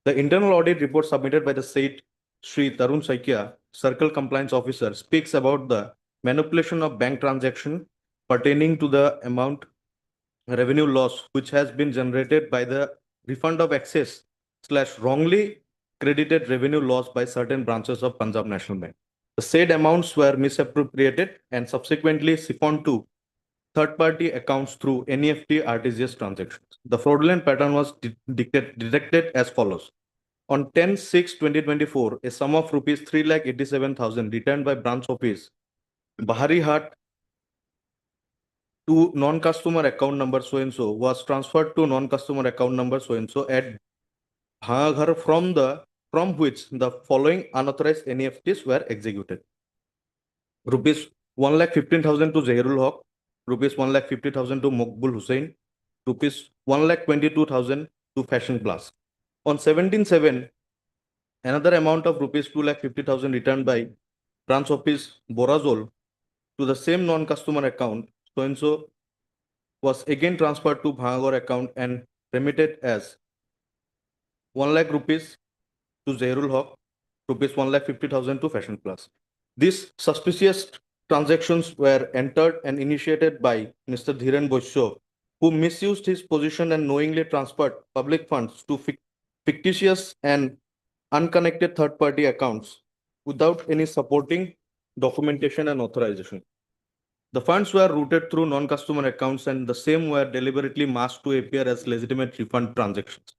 The internal audit report submitted by the said Sri Tarun Saikia, Circle Compliance Officer, speaks about the manipulation of bank transaction pertaining to the amount revenue loss which has been generated by the refund of excess / wrongly credited revenue loss by certain branches of Punjab National Bank. The said amounts were misappropriated and subsequently siphoned to third-party accounts through NEFT RTGS transactions. The fraudulent pattern was detected as follows. On 10/6/2024, a sum of rupees 3,87,000 returned by branch office Bahari Hat to non-customer account number so-and-so was transferred to non-customer account number so-and-so at Bhangaghar from which the following unauthorized NEFTs were executed. Rupees 1,15,000 to Zahirul Haq, rupees 1,50,000 to Mokbul Hussain, rupees 1,22,000 to Fashion Plus. On 17/7, another amount of rupees 2,50,000 returned by branch office Borazol to the same non-customer account so-and-so was again transferred to Bhangaghar account and remitted as 1 lakh rupees to Zahirul Haq, rupees 1,50,000 to Fashion Plus. These suspicious transactions were entered and initiated by Mr. Dhiren Boisho, who misused his position and knowingly transferred public funds to fictitious and unconnected third-party accounts without any supporting documentation and authorization. The funds were routed through non-customer accounts and the same were deliberately masked to appear as legitimate refund transactions.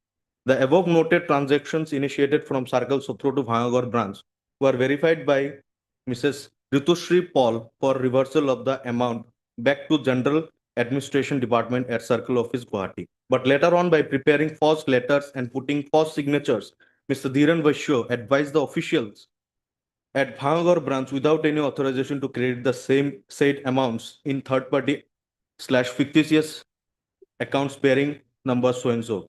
The above noted transactions initiated from Circle Sotro to Bhangaghar branch were verified by Mrs. Ritushri Paul for reversal of the amount back to General Administration Department at Circle Office, Guwahati. But later on, by preparing false letters and putting false signatures, Mr. Dhiren Vaishyo advised the officials at Bhangaghar branch without any authorization to credit the same said amounts in third-party / fictitious accounts bearing number so-and-so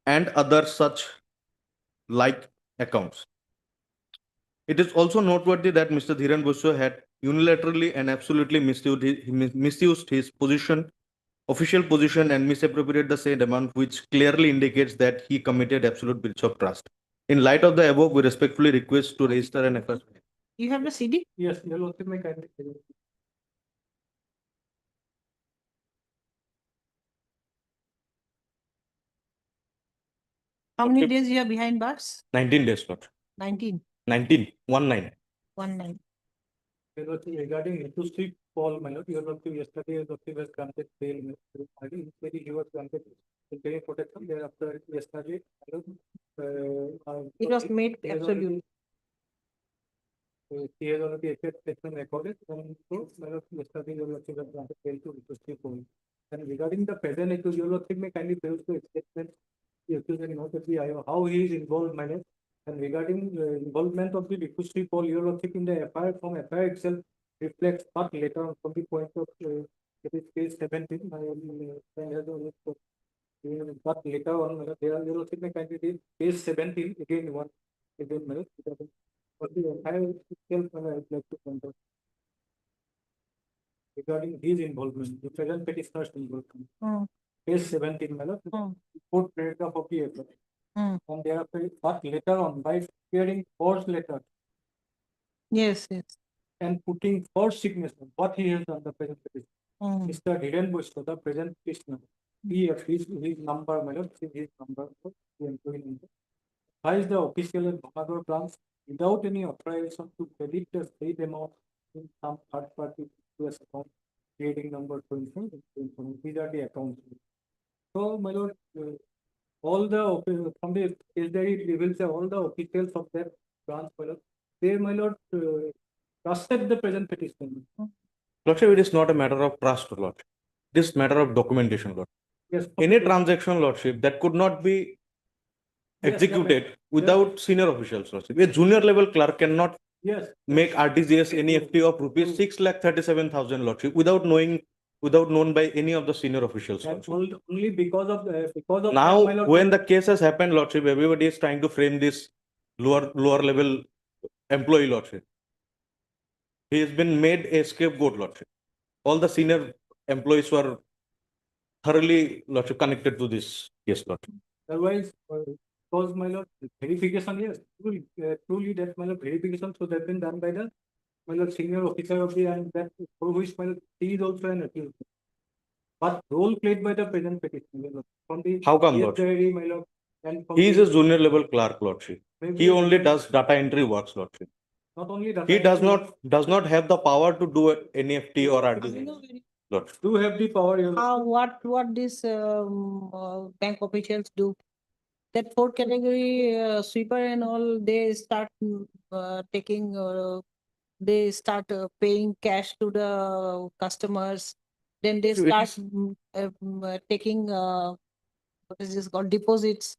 and other such like accounts. It is also noteworthy that Mr. Dhiren Vaishyo had unilaterally and absolutely misused his position, official position, and misappropriated the said amount, which clearly indicates that he committed absolute breach of trust. In light of the above, we respectfully request to register an FIR.
You have the CD?
Yes, Your Lordship, may kindly.
How many days you are behind bars?
19 days, Lord.
19.
19. 19.
19.
Your Lordship, regarding Ritushri Paul, my lord, Your Lordship, yesterday Your Lordship has granted bail. Initially, he was granted interim protection. Thereafter, yesterday,
It was made absolute.
He has already accepted statement recorded, and so, my lord, yesterday Your Lordship has granted bail to Ritushri Paul. And regarding the present accused, Your Lordship may kindly fail to statement the accused and notably how he is involved, my lord. And regarding the involvement of the Ritushri Paul, Your Lordship, in the FIR from FIR itself reflects, but later on from the point of it is case 17, but later on there are Your Lordship may kindly read page 17 again one again minute for the FIR itself I would like to point out regarding his involvement, the present petitioner's involvement. Page 17, fourth paragraph of the FIR. And thereafter, but later on, by preparing false letter.
Yes, yes.
And putting false signature, what he has done, the present petitioner. Mr. Dhiren Vaishyo, the present petitioner, he has his number, my lord, his number, the employee number. Advised the official at Bhangaghar branch without any authorization to credit the said amount in some third party US account, trading number 20. These are the accounts. So, my lord, all the from the SDI levels, all the officials of that branch, my lord, they, my lord, trusted the present petitioner.
Lordship, it is not a matter of trust, Lord. It is matter of documentation, Lord.
Yes.
Any transaction, Lordship, that could not be executed without senior officials, Lordship. A junior level clerk cannot make RTGS NEFT of rupees 6,37,000, Lordship, without known by any of the senior officials.
Only because of
Now,
that,
when the case has happened, Lordship, everybody is trying to frame this lower level employee, Lordship. He has been made a scapegoat, Lordship. All the senior employees were thoroughly, Lordship, connected to this case, Lordship.
Otherwise, because my lord, verification here, truly that my lord verification should have been done by the my lord senior officer of the and that for which my lord he is also an accused. But role played by the present petitioner from the
How come,
case
Lordship?
diary, my lord, and from
He is
the-
a junior level clerk, Lordship.
Maybe
He
a
only
junior-
does data entry works, Lordship.
not only that
He does not have the power to do NEFT or RTG. Lordship.
do have the power.
What these bank officials do? That fourth category sweeper and all, they start taking, they start paying cash to the customers. Then they
So it
start
is-
taking what is this called, deposits.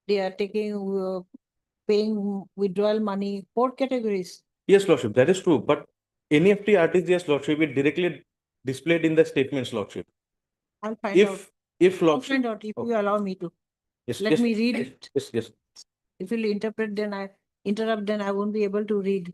They are taking paying withdrawal money. Four categories.
Yes, Lordship, that is true. But NEFT RTGS, Lordship, is directly displayed in the statements, Lordship.
I'll find out.
If
I'll
Lordship.
find out if you allow me to.
Yes,
Let
yes,
me read it.
Yes, yes.
If you'll interpret, then I interrupt, then I won't be able to read.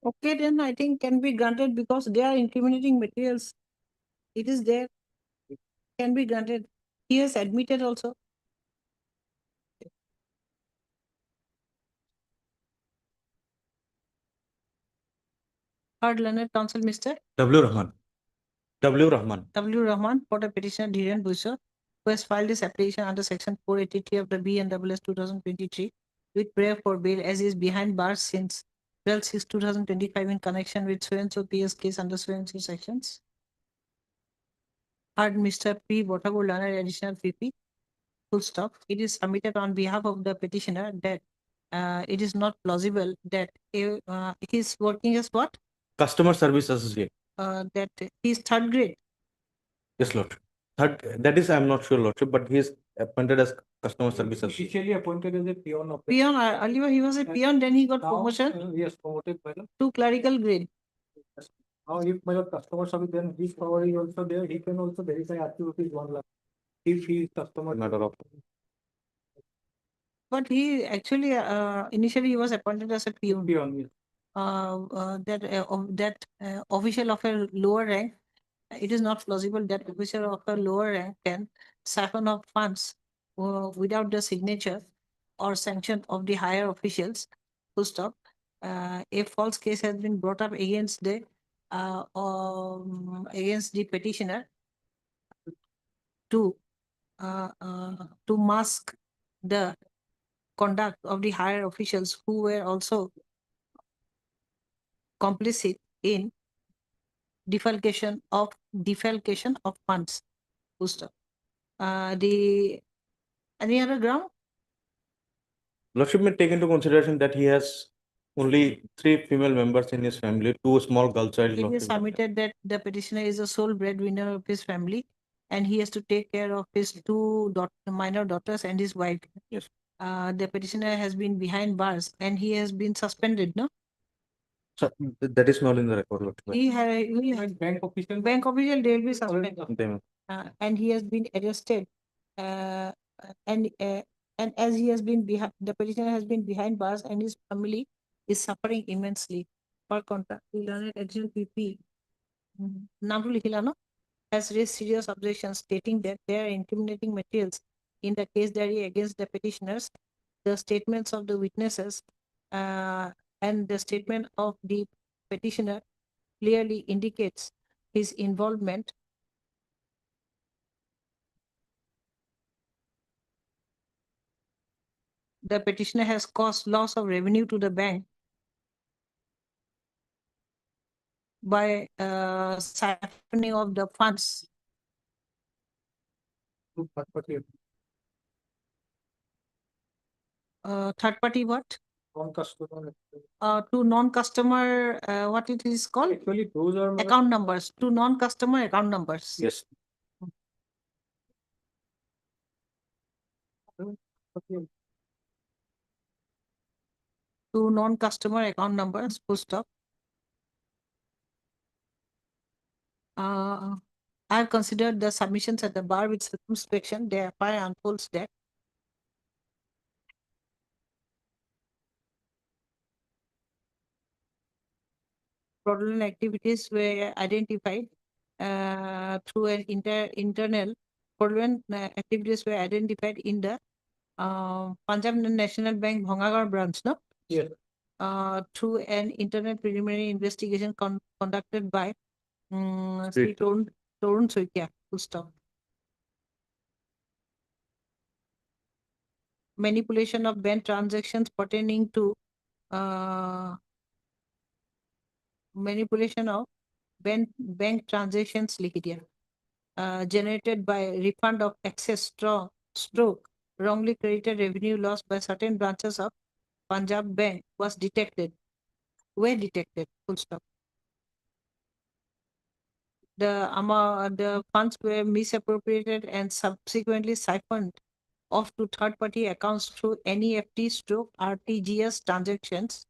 Okay, then I think can be granted because they are incriminating materials. It is there. Can be granted. He has admitted also. Heard learned counsel, Mr.
W. Rahman. W. Rahman.
W. Rahman for the petitioner Dhiren Busso, who has filed this application under section 483 of the BNWS 2023 with prayer for bail as he is behind bars since 12/6/2025 in connection with so-and-so PS case under so-and-so sections. Heard Mr. P. Botago learned additional PP. Full stop. It is submitted on behalf of the petitioner that it is not plausible that he is working as what?
Customer Service Associate.
That he is third grade.
Yes, Lordship. That is, I'm not sure, Lordship, but he is appointed as Customer Service Associate.
Officially appointed as a peon of.
Peon, earlier he was a peon, then he got
Now,
promotion
yes, promoted by the.
to clerical grade.
Now, if my customer service, then his power is also there. He can also verify up to rupees 1 lakh. If he is customer.
Matter of.
But he actually, initially he was appointed as a peon. That official of a lower rank, it is not plausible that officer of a lower rank can siphon off funds without the signature or sanction of the higher officials. Full stop. A false case has been brought up against the petitioner to mask the conduct of the higher officials who were also complicit in defalcation of funds. Full stop. The any other ground?
Lordship may take into consideration that he has only 3 female members in his family, 2 small girl child.
It is submitted that the petitioner is the sole breadwinner of his family and he has to take care of his 2 minor daughters and his wife.
Yes.
The petitioner has been behind bars and he has been suspended, no?
So that is not in the record. Lordship.
He had bank official, they will be suspended.
Them.
And he has been arrested. And as he has been behind, the petitioner has been behind bars and his family is suffering immensely. Per contract, we learned additional PP. Namru likhila no? Has raised serious objections stating that there are incriminating materials in the case diary against the petitioners, the statements of the witnesses, and the statement of the petitioner clearly indicates his involvement. The petitioner has caused loss of revenue to the bank by siphoning of the funds. Third party what?
Non-customer.
To non-customer, what it is called?
Actually, those are
Account numbers, to non-customer account numbers.
Yes.
To non-customer account numbers, full stop. I have considered the submissions at the bar with circumspection, thereby unfolds that fraudulent activities were identified through an internal fraudulent activities were identified in the Punjab National Bank Bhangagar branch, no?
Yes.
Through an internal preliminary investigation conducted by Sri Torun Soikia, full stop. Manipulation of bank transactions pertaining to manipulation of bank transactions generated by refund of excess stroke wrongly credited revenue loss by certain branches of Punjab Bank was detected. Were detected, full stop. The funds were misappropriated and subsequently siphoned off to third-party accounts through NEFT stroke RTGS transactions.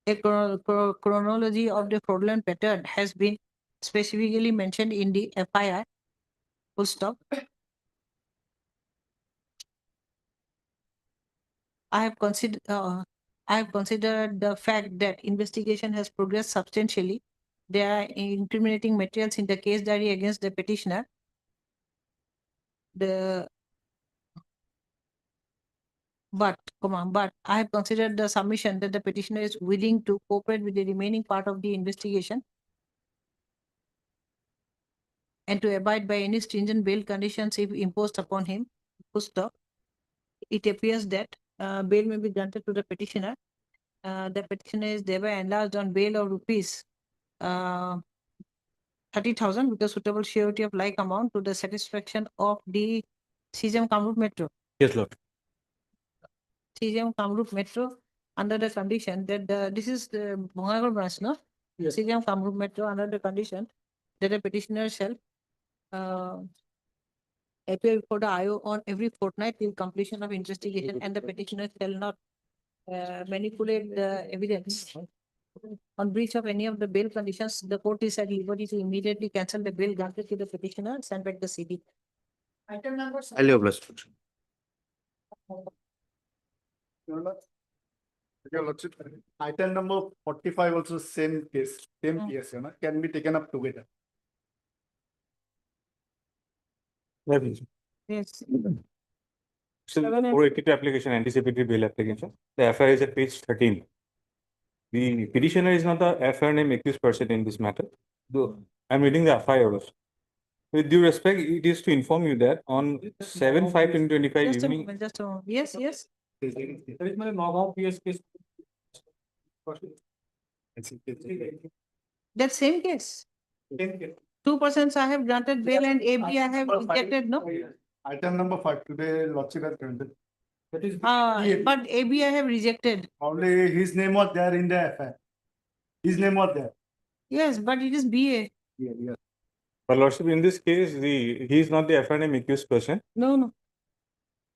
A chronology of the fraudulent pattern has been specifically mentioned in the FIR. Full stop. I have considered the fact that investigation has progressed substantially. There are incriminating materials in the case diary against the petitioner. But I have considered the submission that the petitioner is willing to cooperate with the remaining part of the investigation and to abide by any stringent bail conditions if imposed upon him. Full stop. It appears that bail may be granted to the petitioner. The petitioner is thereby enlarged on bail of rupees 30,000 with a suitable surety of like amount to the satisfaction of the CGM Kamrup Metro.
Yes, Lord.
CGM Kamrup Metro under the condition that this is the Bhangagar branch, no?
Yes.
CGM Kamrup Metro under the condition that the petitioner shall appear before the IO on every fortnight till completion of investigation and the petitioner shall not manipulate the evidence On breach of any of the bail conditions, the court is at liberty to immediately cancel the bail granted to the petitioner and send back the CD.
Item number.
Highly obliged.
Your Lordship, item number 45 also same case, can be taken up together.
Yes.
So 482 application, anticipatory bail application. The FIR is at page 13. The petitioner is not the FIR name accused person in this matter. Though I'm reading the FIR also. With due respect, it is to inform you that on 7/5/2025
Just a
evening.
moment, just a moment. Yes, yes.
There is my Nagaon PS case.
That same case. 2% I have granted bail and AB I have rejected, no?
Item number 5, today Lordship has granted.
That is.
But AB I have rejected.
Only his name was there in the FIR. His name was there.
Yes, but it is BA.
Yeah.
But Lordship, in this case, he is not the FIR name accused person.
No, no.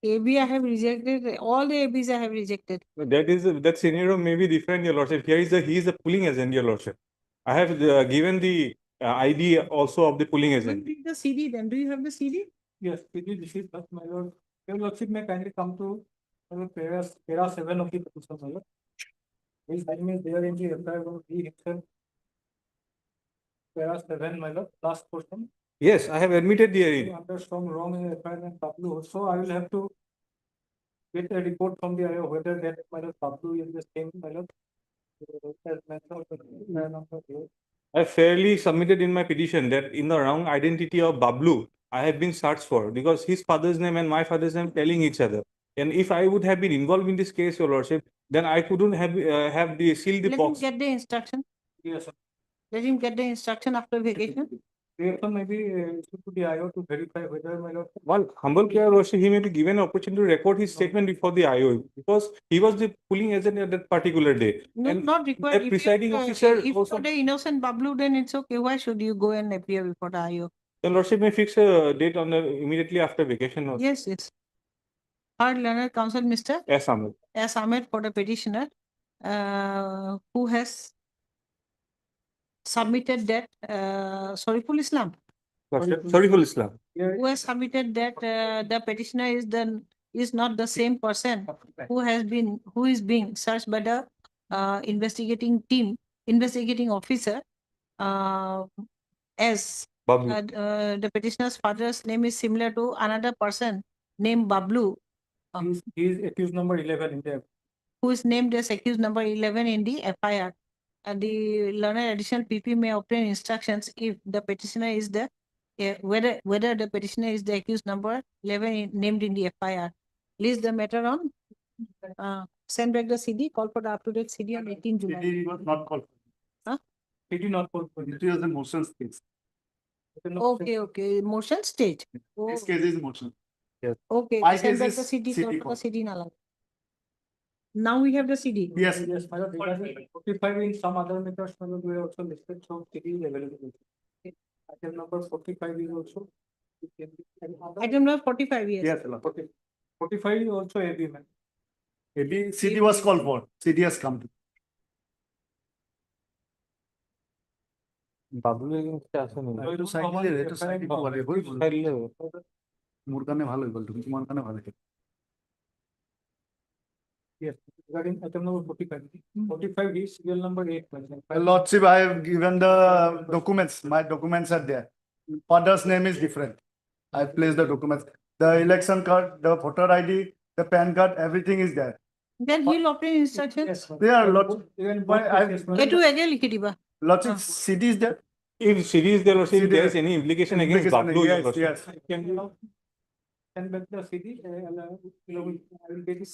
AB I have rejected. All the ABs I have rejected.
That scenario may be different, Your Lordship. Here he is the pulling agent, Your Lordship. I have given the ID also of the pulling agent.
Bring the CD then. Do you have the CD?
Yes, PD received, but my lord, your lordship may kindly come to para 7 of the petition, my lord. His name is there in the FIR, he himself. Para 7, my lord, last portion.
Yes, I have admitted the ID.
Under some wrong in FIR and Pablo, so I will have to get a report from the IO whether that my lord Pablo is the same, my lord. As mentioned,
I fairly submitted in my petition that in the wrong identity of Bablu, I have been searched for because his father's name and my father's name telling each other. And if I would have been involved in this case, Your Lordship, then I couldn't have sealed the
Let
box.
him get the instruction.
Yes, sir.
Let him get the instruction after vacation.
Maybe to the IO to verify whether my lord.
Well, humble care, Lordship, he may be given an opportunity to record his statement before the IO because he was the pulling agent at that particular day.
No,
And
not required.
the presiding officer
If
also.
for the innocent Bablu, then it's okay. Why should you go and appear before the IO?
The Lordship may fix a date on immediately after vacation. Also.
Yes, yes. Third learned counsel, Mr.
S. Ahmed.
S. Ahmed for the petitioner, who has submitted that, Sariful Islam.
Sariful Islam.
Who has submitted that the petitioner is not the same person who is being searched by the investigating officer, as the petitioner's father's name is similar to another person named Bablu.
He is accused number 11 in there.
Who is named as accused number 11 in the FIR. And the learned additional PP may obtain instructions if the petitioner is the whether the petitioner is the accused number 11 named in the FIR. List the matter on send back the CD, call for the up-to-date CD on 18 July.
CD was not called.
Huh?
He did not call for. It was a motion stage.
Okay. Motion stage. Oh.
This case is motion.
Yes.
Okay,
My
send
case
back
is
the CD,
CD
call for the
call.
CD now. Now we have the CD.
Yes.
Yes, my lord, regarding 45 in some other matters, my lord, we are also listed, so CD is available. Item number 45 is also.
Item number 45, yes.
Yes, Lord.
45 is also AB, man.
Maybe CD was called for. CD has come.
Bablu
এইটো চাই দিলে এইটো চাই দিব লাগে হৈ গ'ল মোৰ কাৰণে ভাল হৈ গ'ল তুমি তোমাৰ কাৰণে ভাল হৈছে
Yes, regarding item number 45. 45 is serial number 8.
Lordship, I have given the documents. My documents are there. Father's name is different. I have placed the documents. The election card, the voter ID, the PAN card, everything is there.
Then he'll obtain instructions.
They are lot. Lordship, CD is there.
If CD is there, Lordship, if there is any implication against Bablu, Your
Yes,
Lordship.
yes.
Send back the CD.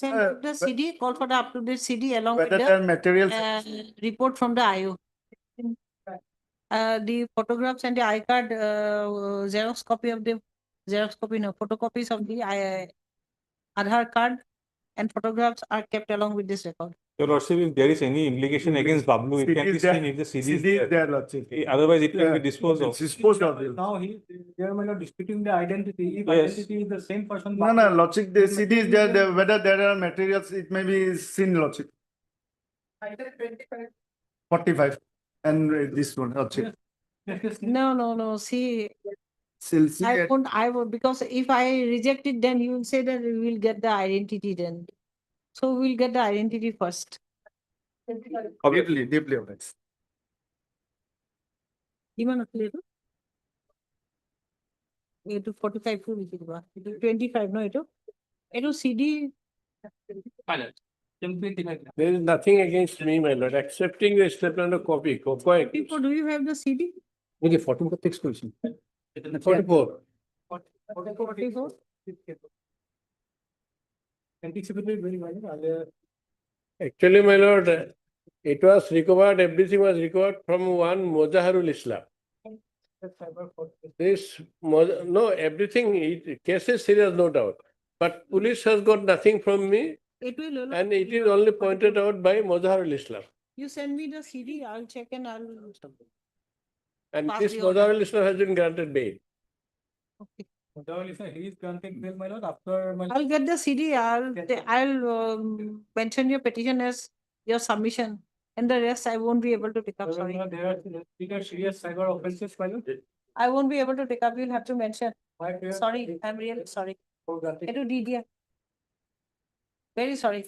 Send the CD, call for the up-to-date CD along with
Whether there are materials.
report from the IO. The photographs and the I-card, photocopies of the Aadhaar card and photographs are kept along with this record.
Your Lordship, if there is any implication against Bablu, it can be seen if the CD is there.
Lordship.
Otherwise, it can be disposed of.
Disposed of.
Now they are not disputing the identity. If
Yes.
identity is the same person.
No, Lordship, the CD is there. Whether there are materials, it may be seen, Lordship.
Item 25.
45 and this one, Lordship.
No, see,
See,
I won't, because if I reject it, then you will say that we will get the identity then. So we'll get the identity first.
deeply honest.
কিমান আছিলে এইটো? এইটো 45 টো লিখি দিবা। এইটো 25 ন এইটো? এইটো CD
Pilot.
There is nothing against me, my lord, accepting the statement of copy.
People, do you have the CD?
Okay, 14 text question. 44.
44?
Anticipated very well.
Actually, my lord, it was recovered, everything was recovered from one Mozaharul Islam. This, no, everything, case is serious, no doubt. But police has got nothing from me, and it is only pointed out by Mozaharul Islam.
You send me the CD, I'll check and I'll.
And
pass
this
the order.
Mozaharul Islam has been granted bail.
He is granted bail, my lord, after my.
I'll get the CD, I'll mention your petition as your submission, and the rest I won't be able to pick up, sorry.
There are serious cyber offenses, my lord.
I won't be able to pick up, you'll have to mention.
Why, dear?
Sorry, I'm really sorry. It will be dear. Very sorry.